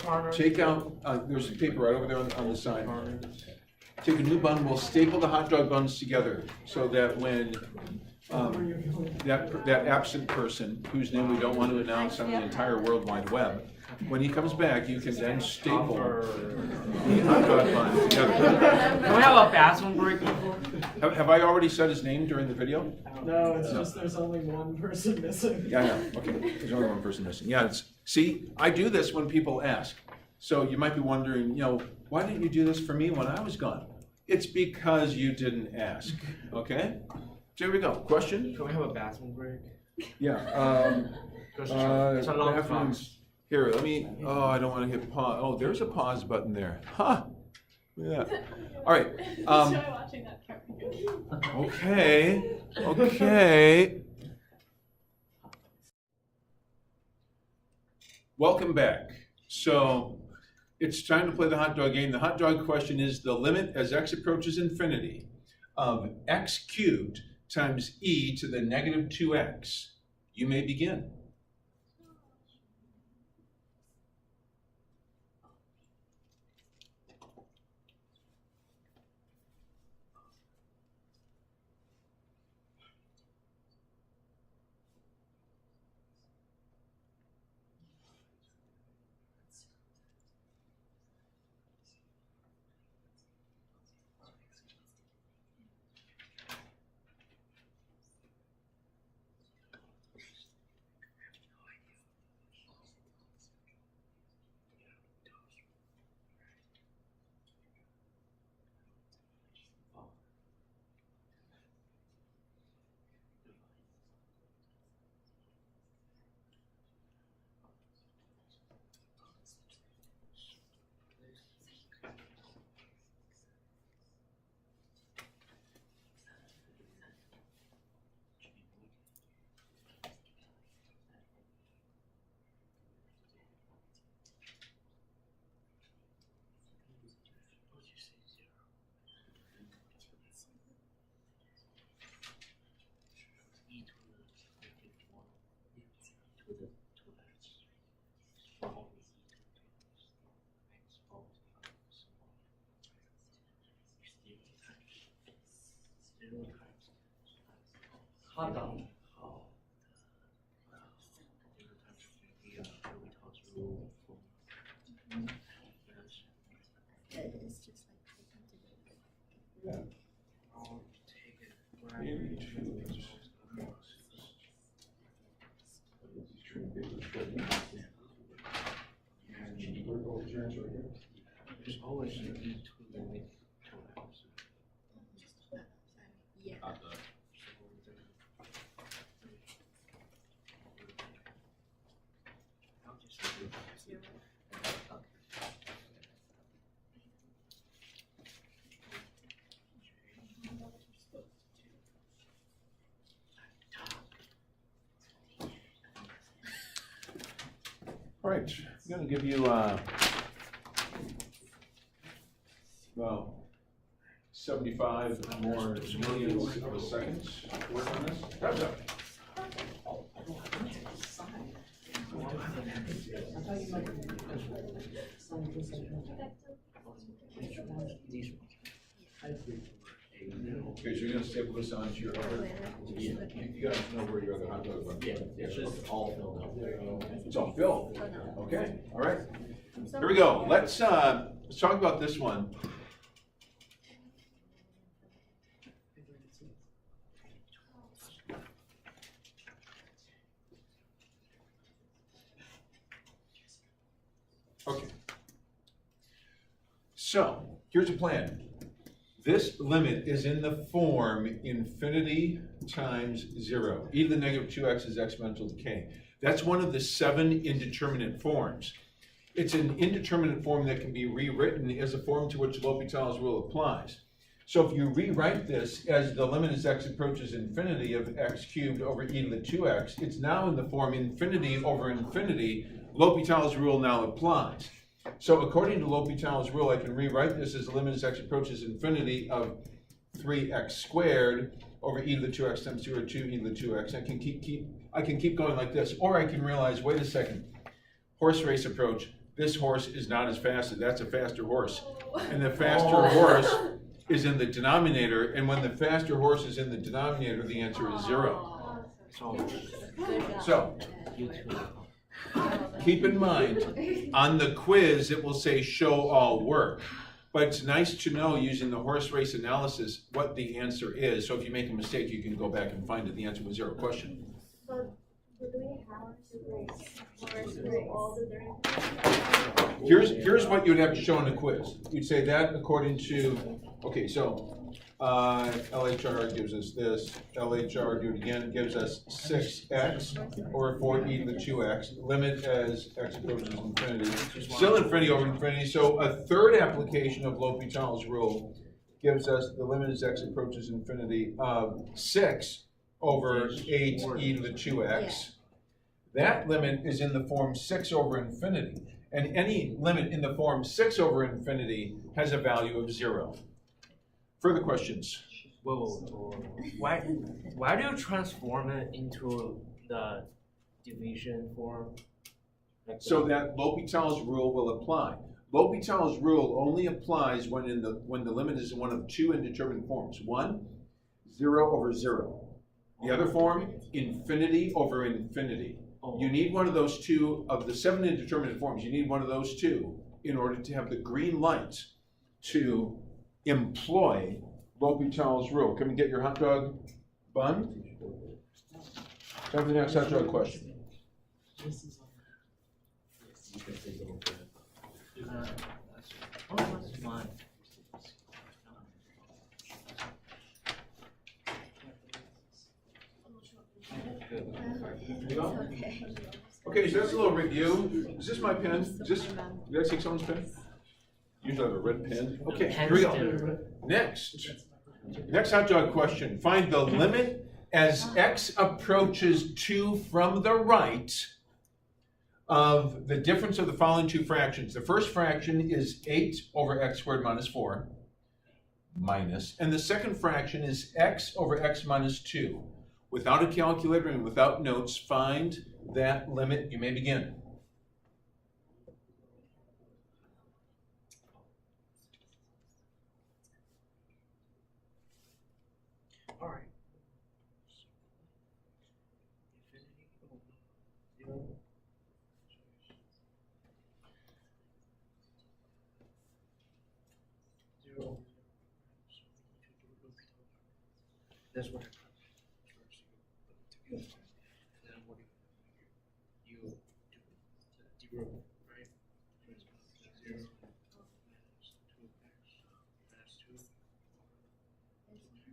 bun? Take out, there's paper right over there on the side. Take a new bun, we'll staple the hot dog buns together so that when that absent person, whose name we don't want to announce on the entire World Wide Web, when he comes back, you can then staple the hot dog bun together. Can we have a bathroom break before? Have I already said his name during the video? No, it's just there's only one person missing. Yeah, I know. Okay, there's only one person missing. Yeah, see, I do this when people ask. So you might be wondering, why didn't you do this for me when I was gone? It's because you didn't ask, okay? So here we go. Question? Can we have a bathroom break? Yeah. It's a long bathrooms. class. Here, let me, I don't want to hit pause. Oh, there's a pause button there. Huh. Yeah. All right. Enjoy watching that camera. Okay. Welcome back. So it's time to play the hot dog game. The hot dog question is the limit as x approaches infinity of x cubed times e to the negative 2x. You may begin. Hot dog. There's always an e to the negative 2x. Yeah. All right, I'm gonna give you, well, 75 more millions of a second to work on this. Time's up. Okay, so you're gonna staple this onto your other, you gotta know where your other hot dog was. Yeah, it's just all filled up. It's all filled. Okay, all right. Here we go. Let's talk about this one. Okay. So, here's a plan. This limit is in the form infinity times 0. E to the negative 2x is exponential decay. That's one of the 7 indeterminate forms. It's an indeterminate form that can be rewritten as a form to which L'Hopital's rule applies. So if you rewrite this as the limit as x approaches infinity of x cubed over e to the 2x, it's now in the form infinity over infinity. L'Hopital's rule now applies. So according to L'Hopital's rule, I can rewrite this as the limit as x approaches infinity of 3x squared over e to the 2x times 2 or 2 e to the 2x. I can keep going like this, or I can realize, wait a second, horse race approach. This horse is not as fast. That's a faster horse, and the faster horse is in the denominator. And when the faster horse is in the denominator, the answer is 0. So. Keep in mind, on the quiz, it will say show all work. But it's nice to know, using the horse race analysis, what the answer is. So if you make a mistake, you can go back and find it. The answer was 0. Question? But do we have to race all the different? Here's what you'd have to show in a quiz. You'd say that according to, okay, so LHR gives us this. LHR, do it again, gives us 6x over 4e to the 2x. Limit as x approaches infinity. Still infinity over infinity. So a third application of L'Hopital's rule gives us the limit as x approaches infinity of 6 over 8e to the 2x. That limit is in the form 6 over infinity. And any limit in the form 6 over infinity has a value of 0. Further questions? Whoa. Why do you transform it into the division form? Like So that L'Hopital's rule will apply. L'Hopital's rule only applies when the limit is in one of 2 indeterminate forms. One, 0 over 0. The other form, infinity over infinity. You need one of those 2 of the 7 indeterminate forms. You need one of those 2 in order to have the green light to employ L'Hopital's rule. Can we get your hot dog bun? Time for the next hot dog question. That's mine. Okay, so that's a little review. Is this my pen? Did I take someone's pen? Usually I have a red pen. Okay, here we go. Next hot dog question. Find the limit as x approaches 2 from the right of the difference of the following 2 fractions. The first fraction is 8 over x squared minus 4, minus, and the second fraction is x over x minus 2. Without a calculator and without notes, find that limit. You may begin. All right. That's what I and then what you do, 0, right? 0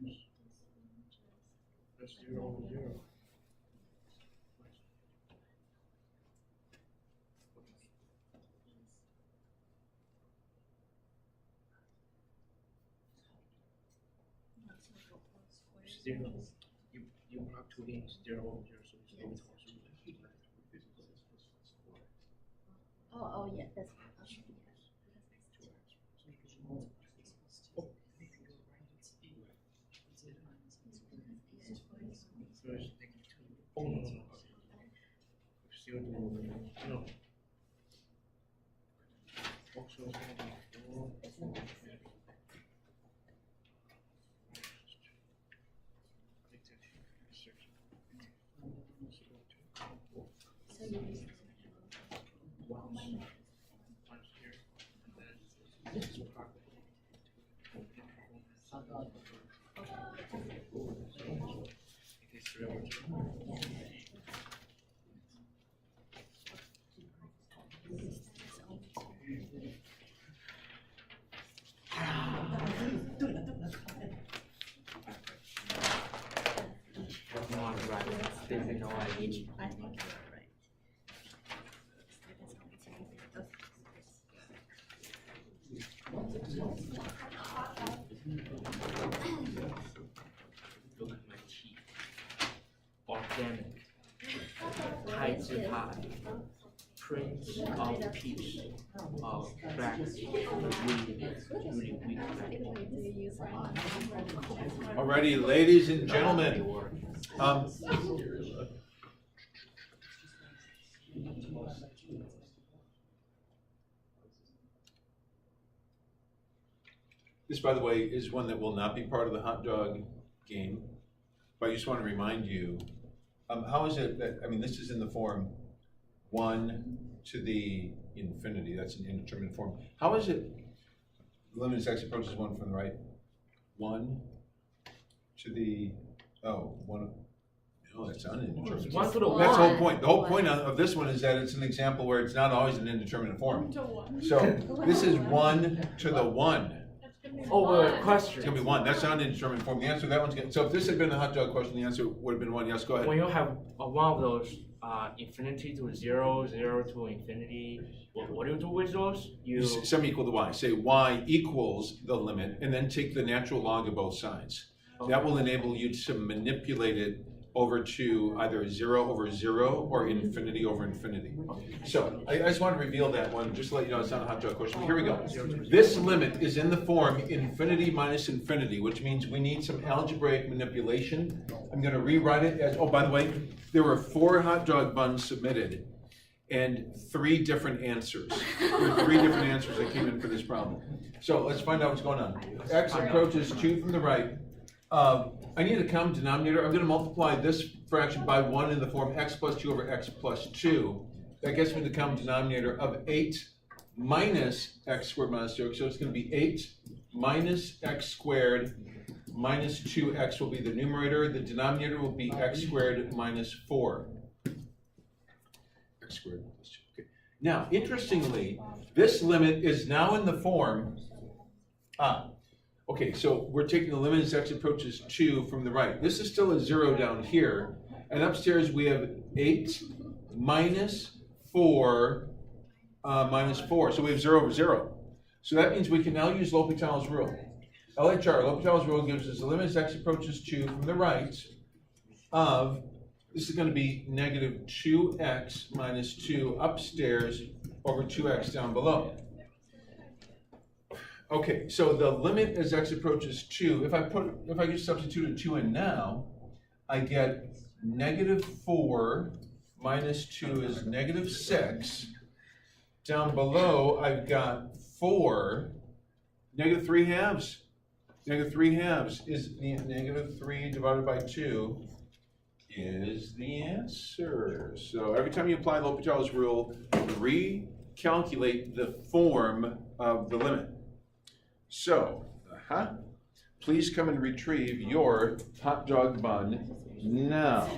minus 2x minus 2 plus 0 over 0. Zero. You plug 2 in 0 over 0, so it's L'Hopital's rule. Oh, yeah, that's. So it's -2. Still no. Also, it's gonna be 4. So you use. No, I'm right. There's no idea. I think you're right. Look at my teeth. Organic. Tight pie. Prince of peace. Of black. Really weak Alrighty, ladies and gentlemen. This, by the way, is one that will not be part of the hot dog game, but I just want to remind you, how is it that, I mean, this is in the form 1 to the infinity, that's an indeterminate form. How is it, the limit as x approaches 1 from the right? 1 to the, 1, no, that's unindeterminate. 1 to the 1. That's the whole point. The whole point of this one is that it's an example where it's not always an indeterminate form. 1 to 1. So this is 1 to the 1. That's gonna be Over 1. question. It's gonna be 1. That's not an indeterminate form. The answer to that one's good. So if this had been a hot dog question, the answer would have been 1. Yes, go ahead. When you have one of those infinity to 0, 0 to infinity, what do you do with those? You Sum equal to y. Say y equals the limit, and then take the natural log of both sides. That will enable you to manipulate it over to either 0 over 0 or infinity over infinity. So I just want to reveal that one, just to let you know it's not a hot dog question. Here we go. This limit is in the form infinity minus infinity, which means we need some algebraic manipulation. I'm going to rewrite it as, oh, by the way, there were 4 hot dog buns submitted and 3 different answers. There were 3 different answers that came in for this problem. So let's find out what's going on. X approaches 2 from the right. I need a common denominator. I'm going to multiply this fraction by 1 in the form x plus 2 over x plus 2. That gets me the common denominator of 8 minus x squared minus 2x. So it's going to be 8 minus x squared minus 2x will be the numerator. The denominator will be x squared minus 4. X squared minus 2. Okay. Now, interestingly, this limit is now in the form okay, so we're taking the limit as x approaches 2 from the right. This is still a 0 down here. And upstairs we have 8 minus 4 minus 4. So we have 0 over 0. So that means we can now use L'Hopital's rule. LHR, L'Hopital's rule gives us the limit as x approaches 2 from the right of, this is going to be negative 2x minus 2 upstairs over 2x down below. Okay, so the limit as x approaches 2, if I just substitute a 2 in now, I get negative 4 minus 2 is negative 6. Down below, I've got 4, negative 3 halves. Negative 3 halves is the negative 3 divided by 2 is the answer. So every time you apply L'Hopital's rule, recalculate the form of the limit. So, please come and retrieve your hot dog bun now.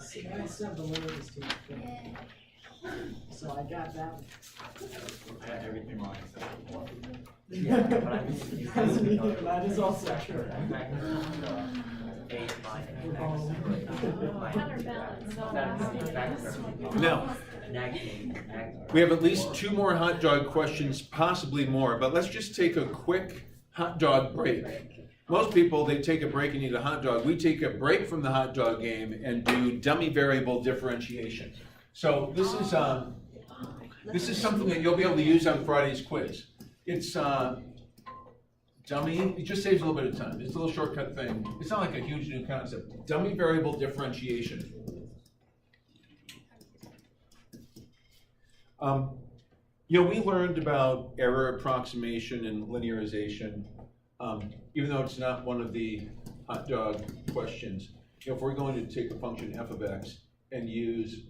See, I said the limit is 2. So I got that. I got everything wrong except for 1. That is also true. 8 minus Counterbalance. Now, we have at least 2 more hot dog questions, possibly more, but let's just take a quick hot dog break. Most people, they take a break and eat a hot dog. We take a break from the hot dog game and do dummy variable differentiation. So this is something that you'll be able to use on Friday's quiz. It's dummy, it just saves a little bit of time. It's a little shortcut thing. It's not like a huge new concept. Dummy variable differentiation. We learned about error approximation and linearization, even though it's not one of the hot dog questions. If we're going to take a function f of x and use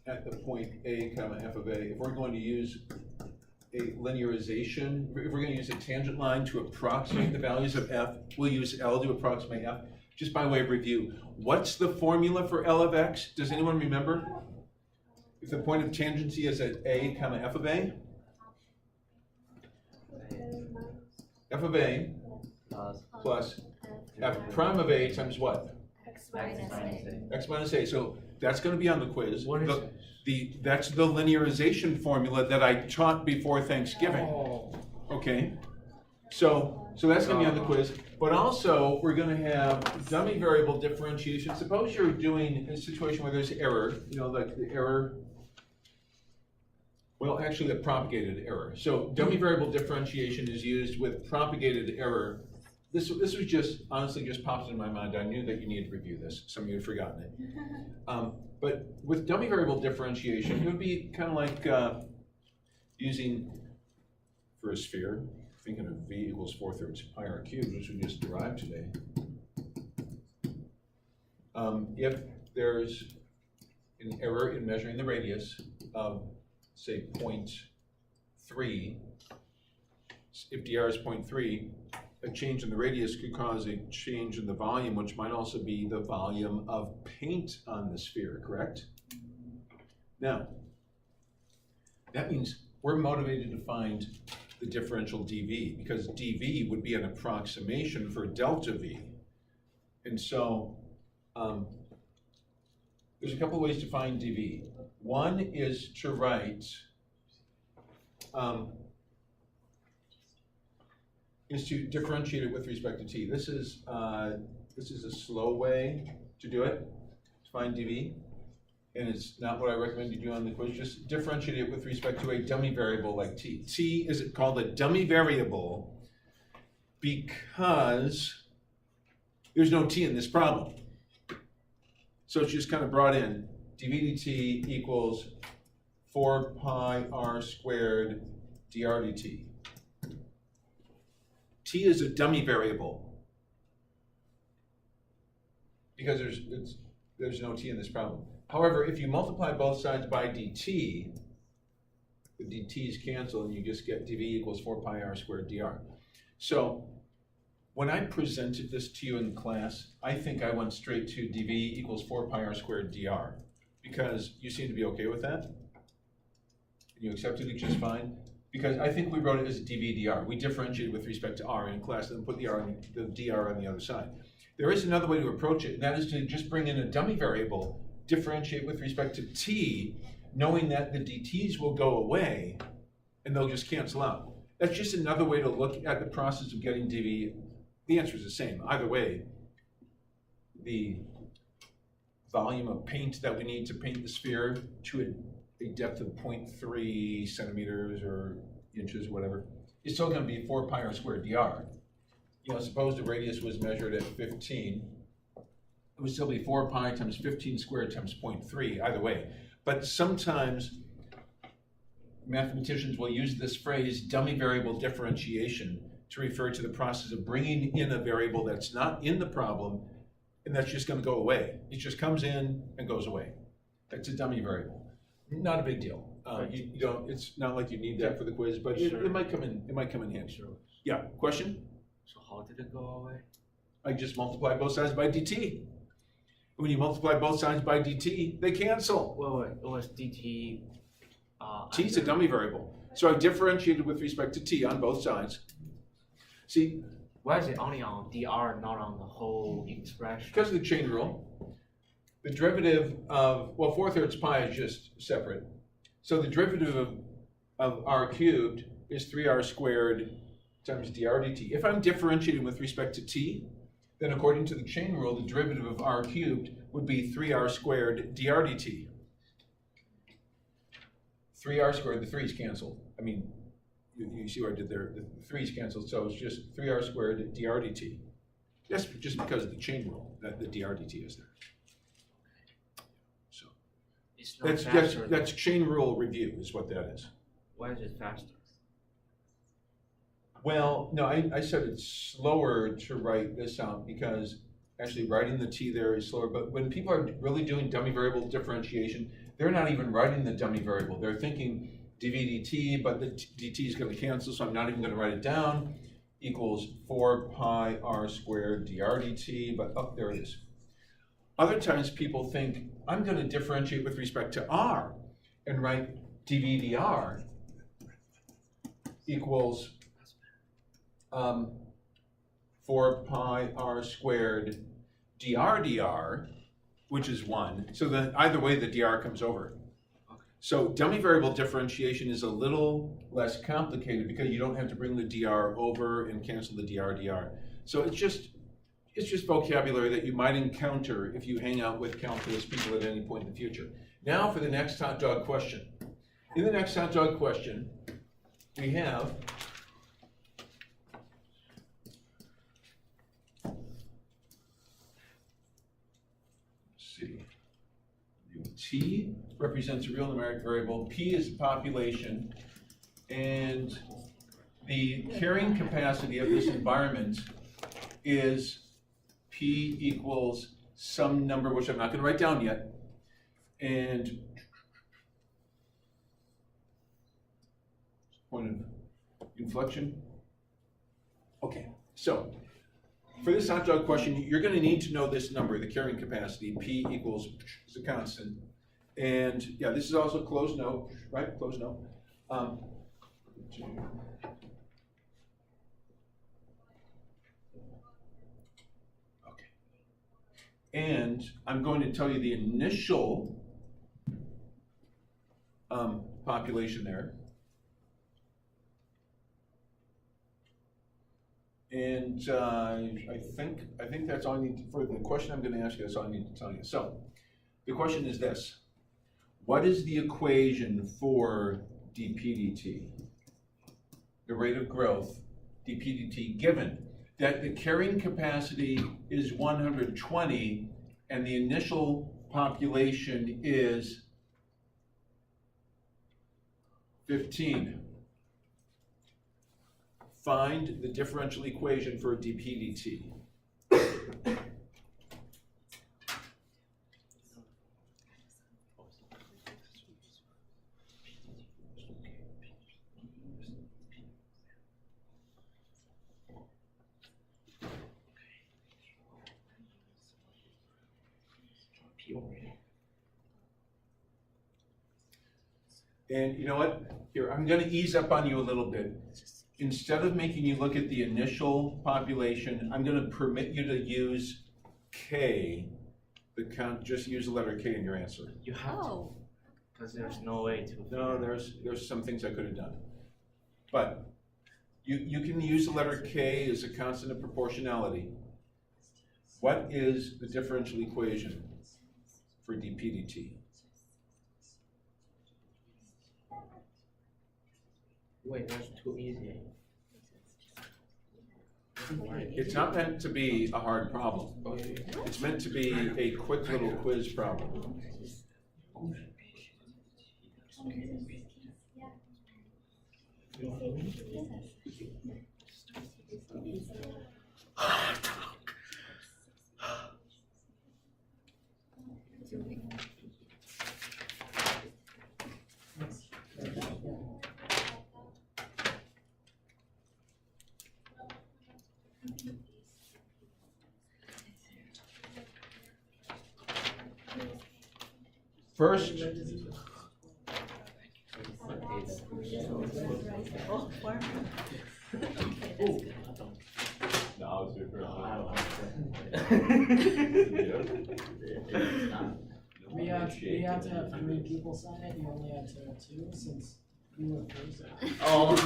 at the point a comma f of a, if we're going to use a linearization, if we're going to use a tangent line to approximate the values of f, we'll use L to approximate f. Just by way of review, what's the formula for L of x? Does anyone remember? If the point of tangency is at a comma f of a, f of a plus f prime of a times what? X minus a. X minus a. So that's going to be on the quiz. What is That's the linearization formula that I taught before Thanksgiving. Oh. Okay, so that's going to be on the quiz. But also, we're going to have dummy variable differentiation. Suppose you're doing a situation where there's error, like the error. Well, actually, the propagated error. So dummy variable differentiation is used with propagated error. This was just, honestly, just popped into my mind. I knew that you needed to review this. Some of you had forgotten it. But with dummy variable differentiation, it would be kind of like using, for a sphere, thinking of v equals 4/3 pi r cubed, which we just derived today. If there's an error in measuring the radius of, say, 0.3, if dr is 0.3, a change in the radius could cause a change in the volume, which might also be the volume of paint on the sphere, correct? Now, that means we're motivated to find the differential dV, because dV would be an approximation for delta V. And so, there's a couple ways to find dV. One is to write, is to differentiate it with respect to t. This is a slow way to do it, to find dV, and it's not what I recommend you do on the quiz. Just differentiate it with respect to a dummy variable like t. T is called a dummy variable because there's no t in this problem. So it's just kind of brought in. dV dt equals 4 pi r squared dr dt. T is a dummy variable because there's no t in this problem. However, if you multiply both sides by dt, the dt's cancel and you just get dv equals 4 pi r squared dr. So when I presented this to you in class, I think I went straight to dv equals 4 pi r squared dr because you seem to be okay with that. You accepted it just fine. Because I think we wrote it as dv dr. We differentiated with respect to r in class and put the dr on the other side. There is another way to approach it, and that is to just bring in a dummy variable, differentiate with respect to t, knowing that the dt's will go away and they'll just cancel out. That's just another way to look at the process of getting dv. The answer is the same. Either way, the volume of paint that we need to paint the sphere to a depth of 0.3 centimeters or inches, whatever, is still going to be 4 pi r squared dr. Suppose the radius was measured at 15, it would still be 4 pi times 15 squared times 0.3, either way. But sometimes mathematicians will use this phrase, dummy variable differentiation, to refer to the process of bringing in a variable that's not in the problem, and that's just going to go away. It just comes in and goes away. That's a dummy variable. Not a big deal. You don't. It's not like you need that for the quiz, but it might come in. It might come in handy. Sure. Yeah. Question? So how did it go away? I just multiply both sides by dt. When you multiply both sides by dt, they cancel. Wait, it was dt. T is a dummy variable, so I differentiated with respect to t on both sides. See, why is it only on dr, not on the whole expression? because of the chain rule. The derivative of, 4/3 pi is just separate. So the derivative of r cubed is 3r squared times dr dt. If I'm differentiating with respect to t, then according to the chain rule, the derivative of r cubed would be 3r squared dr dt. 3r squared, the 3's canceled. I mean, you see what I did there? The 3's canceled, so it's just 3r squared dr dt. Yes, just because of the chain rule that the dr dt is there. So It's not faster. that's chain rule review is what that is. Why is it faster? Well, no, I said it's slower to write this out because actually writing the t there is slower. But when people are really doing dummy variable differentiation, they're not even writing the dummy variable. They're thinking dv dt, but the dt is going to cancel, so I'm not even going to write it down. Equals 4 pi r squared dr dt, but oh, there it is. Other times people think, I'm going to differentiate with respect to r and write dv dr equals 4 pi r squared dr dr, which is 1. So then either way the dr comes over. So dummy variable differentiation is a little less complicated because you don't have to bring the dr over and cancel the dr dr. So it's just vocabulary that you might encounter if you hang out with calculus people at any point in the future. Now for the next hot dog question. In the next hot dog question, we have T represents a real numeric variable, P is population, and the carrying capacity of this environment is P equals some number, which I'm not going to write down yet, and point of inflection. Okay, so for this hot dog question, you're going to need to know this number, the carrying capacity, P equals is a constant. And yeah, this is also closed note, right? Closed note. Okay. And I'm going to tell you the initial population there. And I think that's all I need for the question I'm going to ask you. That's all I need to tell you. So the question is this: what is the equation for dp dt, the rate of growth dp dt, given that the carrying capacity is 120 and the initial population is 15? Find the differential equation for dp dt. And you know what? Here, I'm going to ease up on you a little bit. Instead of making you look at the initial population, I'm going to permit you to use K, just use the letter K in your answer. You have to, because there's no way to. No, there's some things I could have done. But you can use the letter K as a constant of proportionality. What is the differential equation for dp dt? Wait, that's too easy. It's not meant to be a hard problem. It's meant to be a quick little quiz problem. First, No, I was super. We have to have 3 people sign it, you only had to have 2 since you were first. Oh.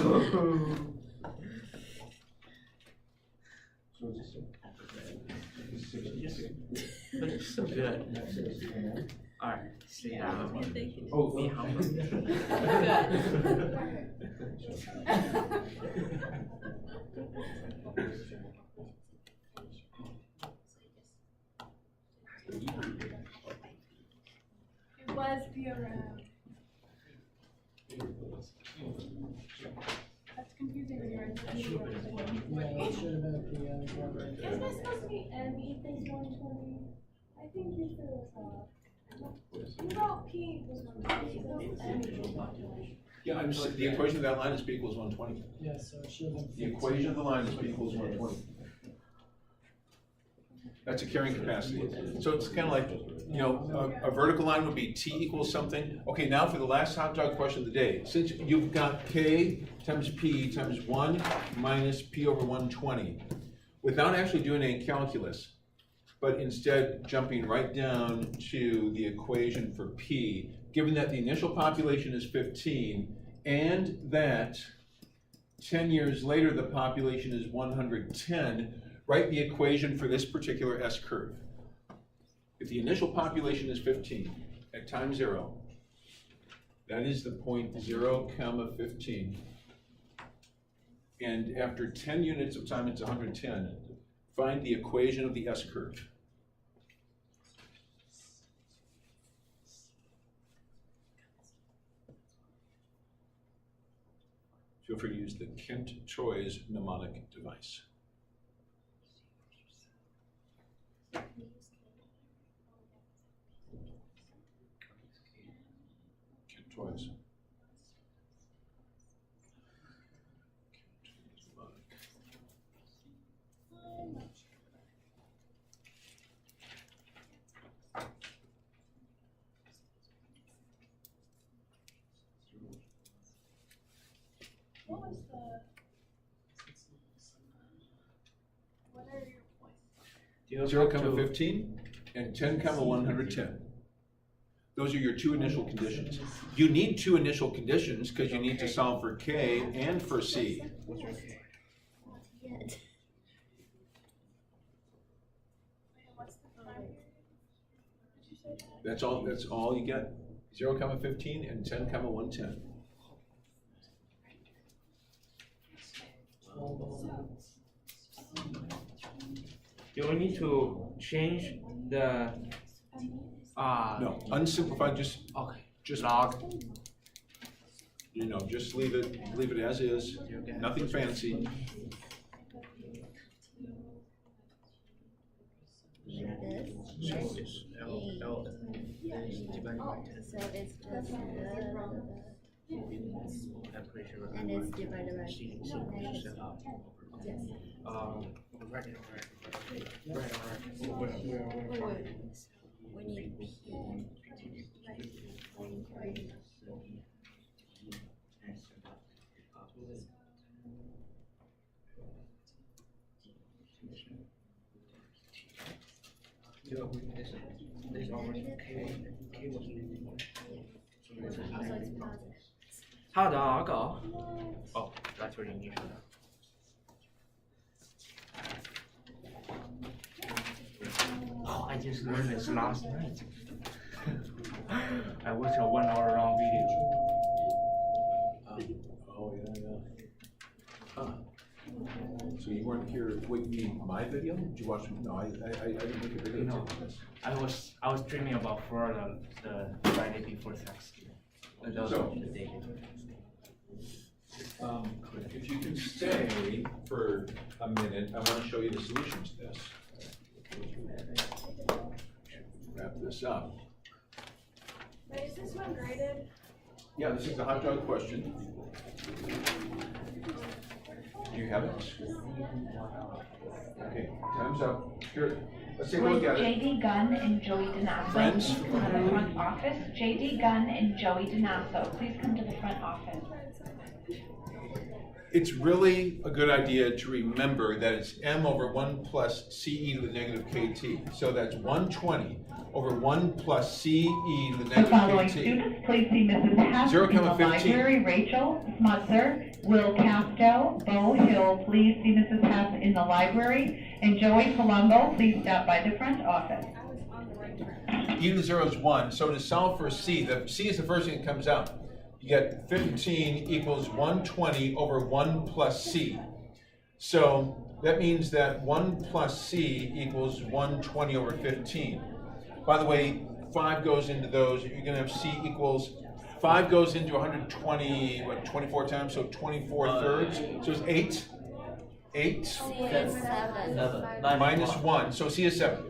So it's a 60. But it's so good. Alright, see Oh, be humble. It was P around. That's confusing when you're in the Yeah, it should have been at the end. Isn't it supposed to be M equals 120? I think you said it was you wrote P equals 120, so it's M equals 120. Yeah, I'm just, the equation of that line is P equals 120. Yeah, so it should have been. The equation of the line is P equals 120. That's a carrying capacity. So it's kind of like, you know, a vertical line would be T equals something. Okay, now for the last hot dog question of the day. Since you've got K times P times 1 minus P over 120, without actually doing any calculus, but instead jumping right down to the equation for P, given that the initial population is 15 and that 10 years later the population is 110, write the equation for this particular S curve. If the initial population is 15 at time 0, that is the point 0, 15. And after 10 units of time, it's 110. Find the equation of the S curve. Feel free to use the Kent-Choi's mnemonic device. Kent-Choi's. What was the? What are your points? 0, 15 and 10, 110. Those are your two initial conditions. You need two initial conditions because you need to solve for K and for C. And what's the time period? Did you say that? That's all you get. 0, 15 and 10, 110. Do we need to change the No, unsimplified, just okay log? you know, just leave it as is. Nothing fancy. So it's L divided by 10. So it's just I'm pretty sure. and it's divided by C, yes. Right. We need P. There's already K was So it's positive. How do I go? Oh, that's what you need. Oh, I just learned this last night. I watched a 1 hour long video. Oh, yeah. Huh. So you weren't here, wait, you mean my video? Did you watch, no, I didn't make a video. No. taking this. I was dreaming about Florida the Friday before Thanksgiving. That was So- the day before Thanksgiving. If you can stay for a minute, I want to show you the solution to this. Wrap this up. Wait, is this one graded? Yeah, this is the hot dog question. Do you have it? Okay, time's up. Here, let's take a look With at it. JD Gunn and Joey Donasso, Friends? please come to the front office. JD Gunn and Joey Donasso, please come to the front office. it's really a good idea to remember that it's m over 1 plus ce to the negative kt. So that's 120 over 1 plus ce to the The negative following kt. students, please see Mrs. Hess in the 0,15. library. Rachel Smutzer, Will Casto, Bo Hill, please see Mrs. Hess in the library. And Joey Palumbo, please stop by the front office. I was on the right track. E to the 0 is 1, so to solve for c, the c is the first thing that comes out. You get 15 equals 120 over 1 plus c. So that means that 1 plus c equals 120 over 15. By the way, 5 goes into those, you're gonna have c equals, 5 goes into 120, 24 times, so 24 thirds, so it's 8. 8 C is 7. minus 1, so c is 7.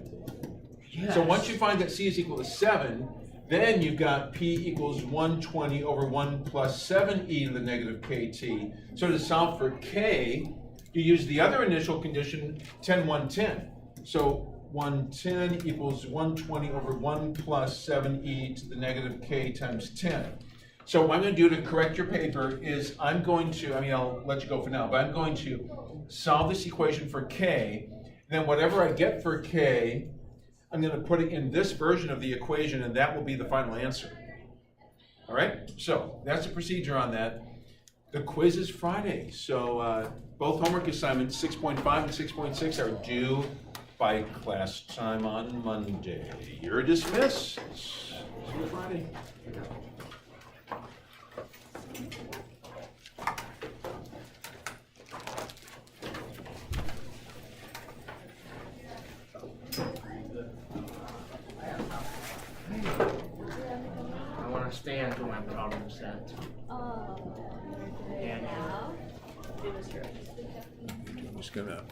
So once you find that c is equal to 7, then you've got p equals 120 over 1 plus 7e to the negative kt. So to solve for k, you use the other initial condition, 10, 110. So 110 equals 120 over 1 plus 7e to the negative k times 10. So what I'm going to do to correct your paper is I'm going to, I'll let you go for now, but I'm going to solve this equation for k. Then whatever I get for k, I'm going to put it in this version of the equation, and that will be the final answer. All right? So that's the procedure on that. The quiz is Friday, so both homework assignments, 6.5 and 6.6, are due by class time on Monday. You're dismissed. See you Friday. I want to stay and do my problem set. Oh. And Now? I'm just gonna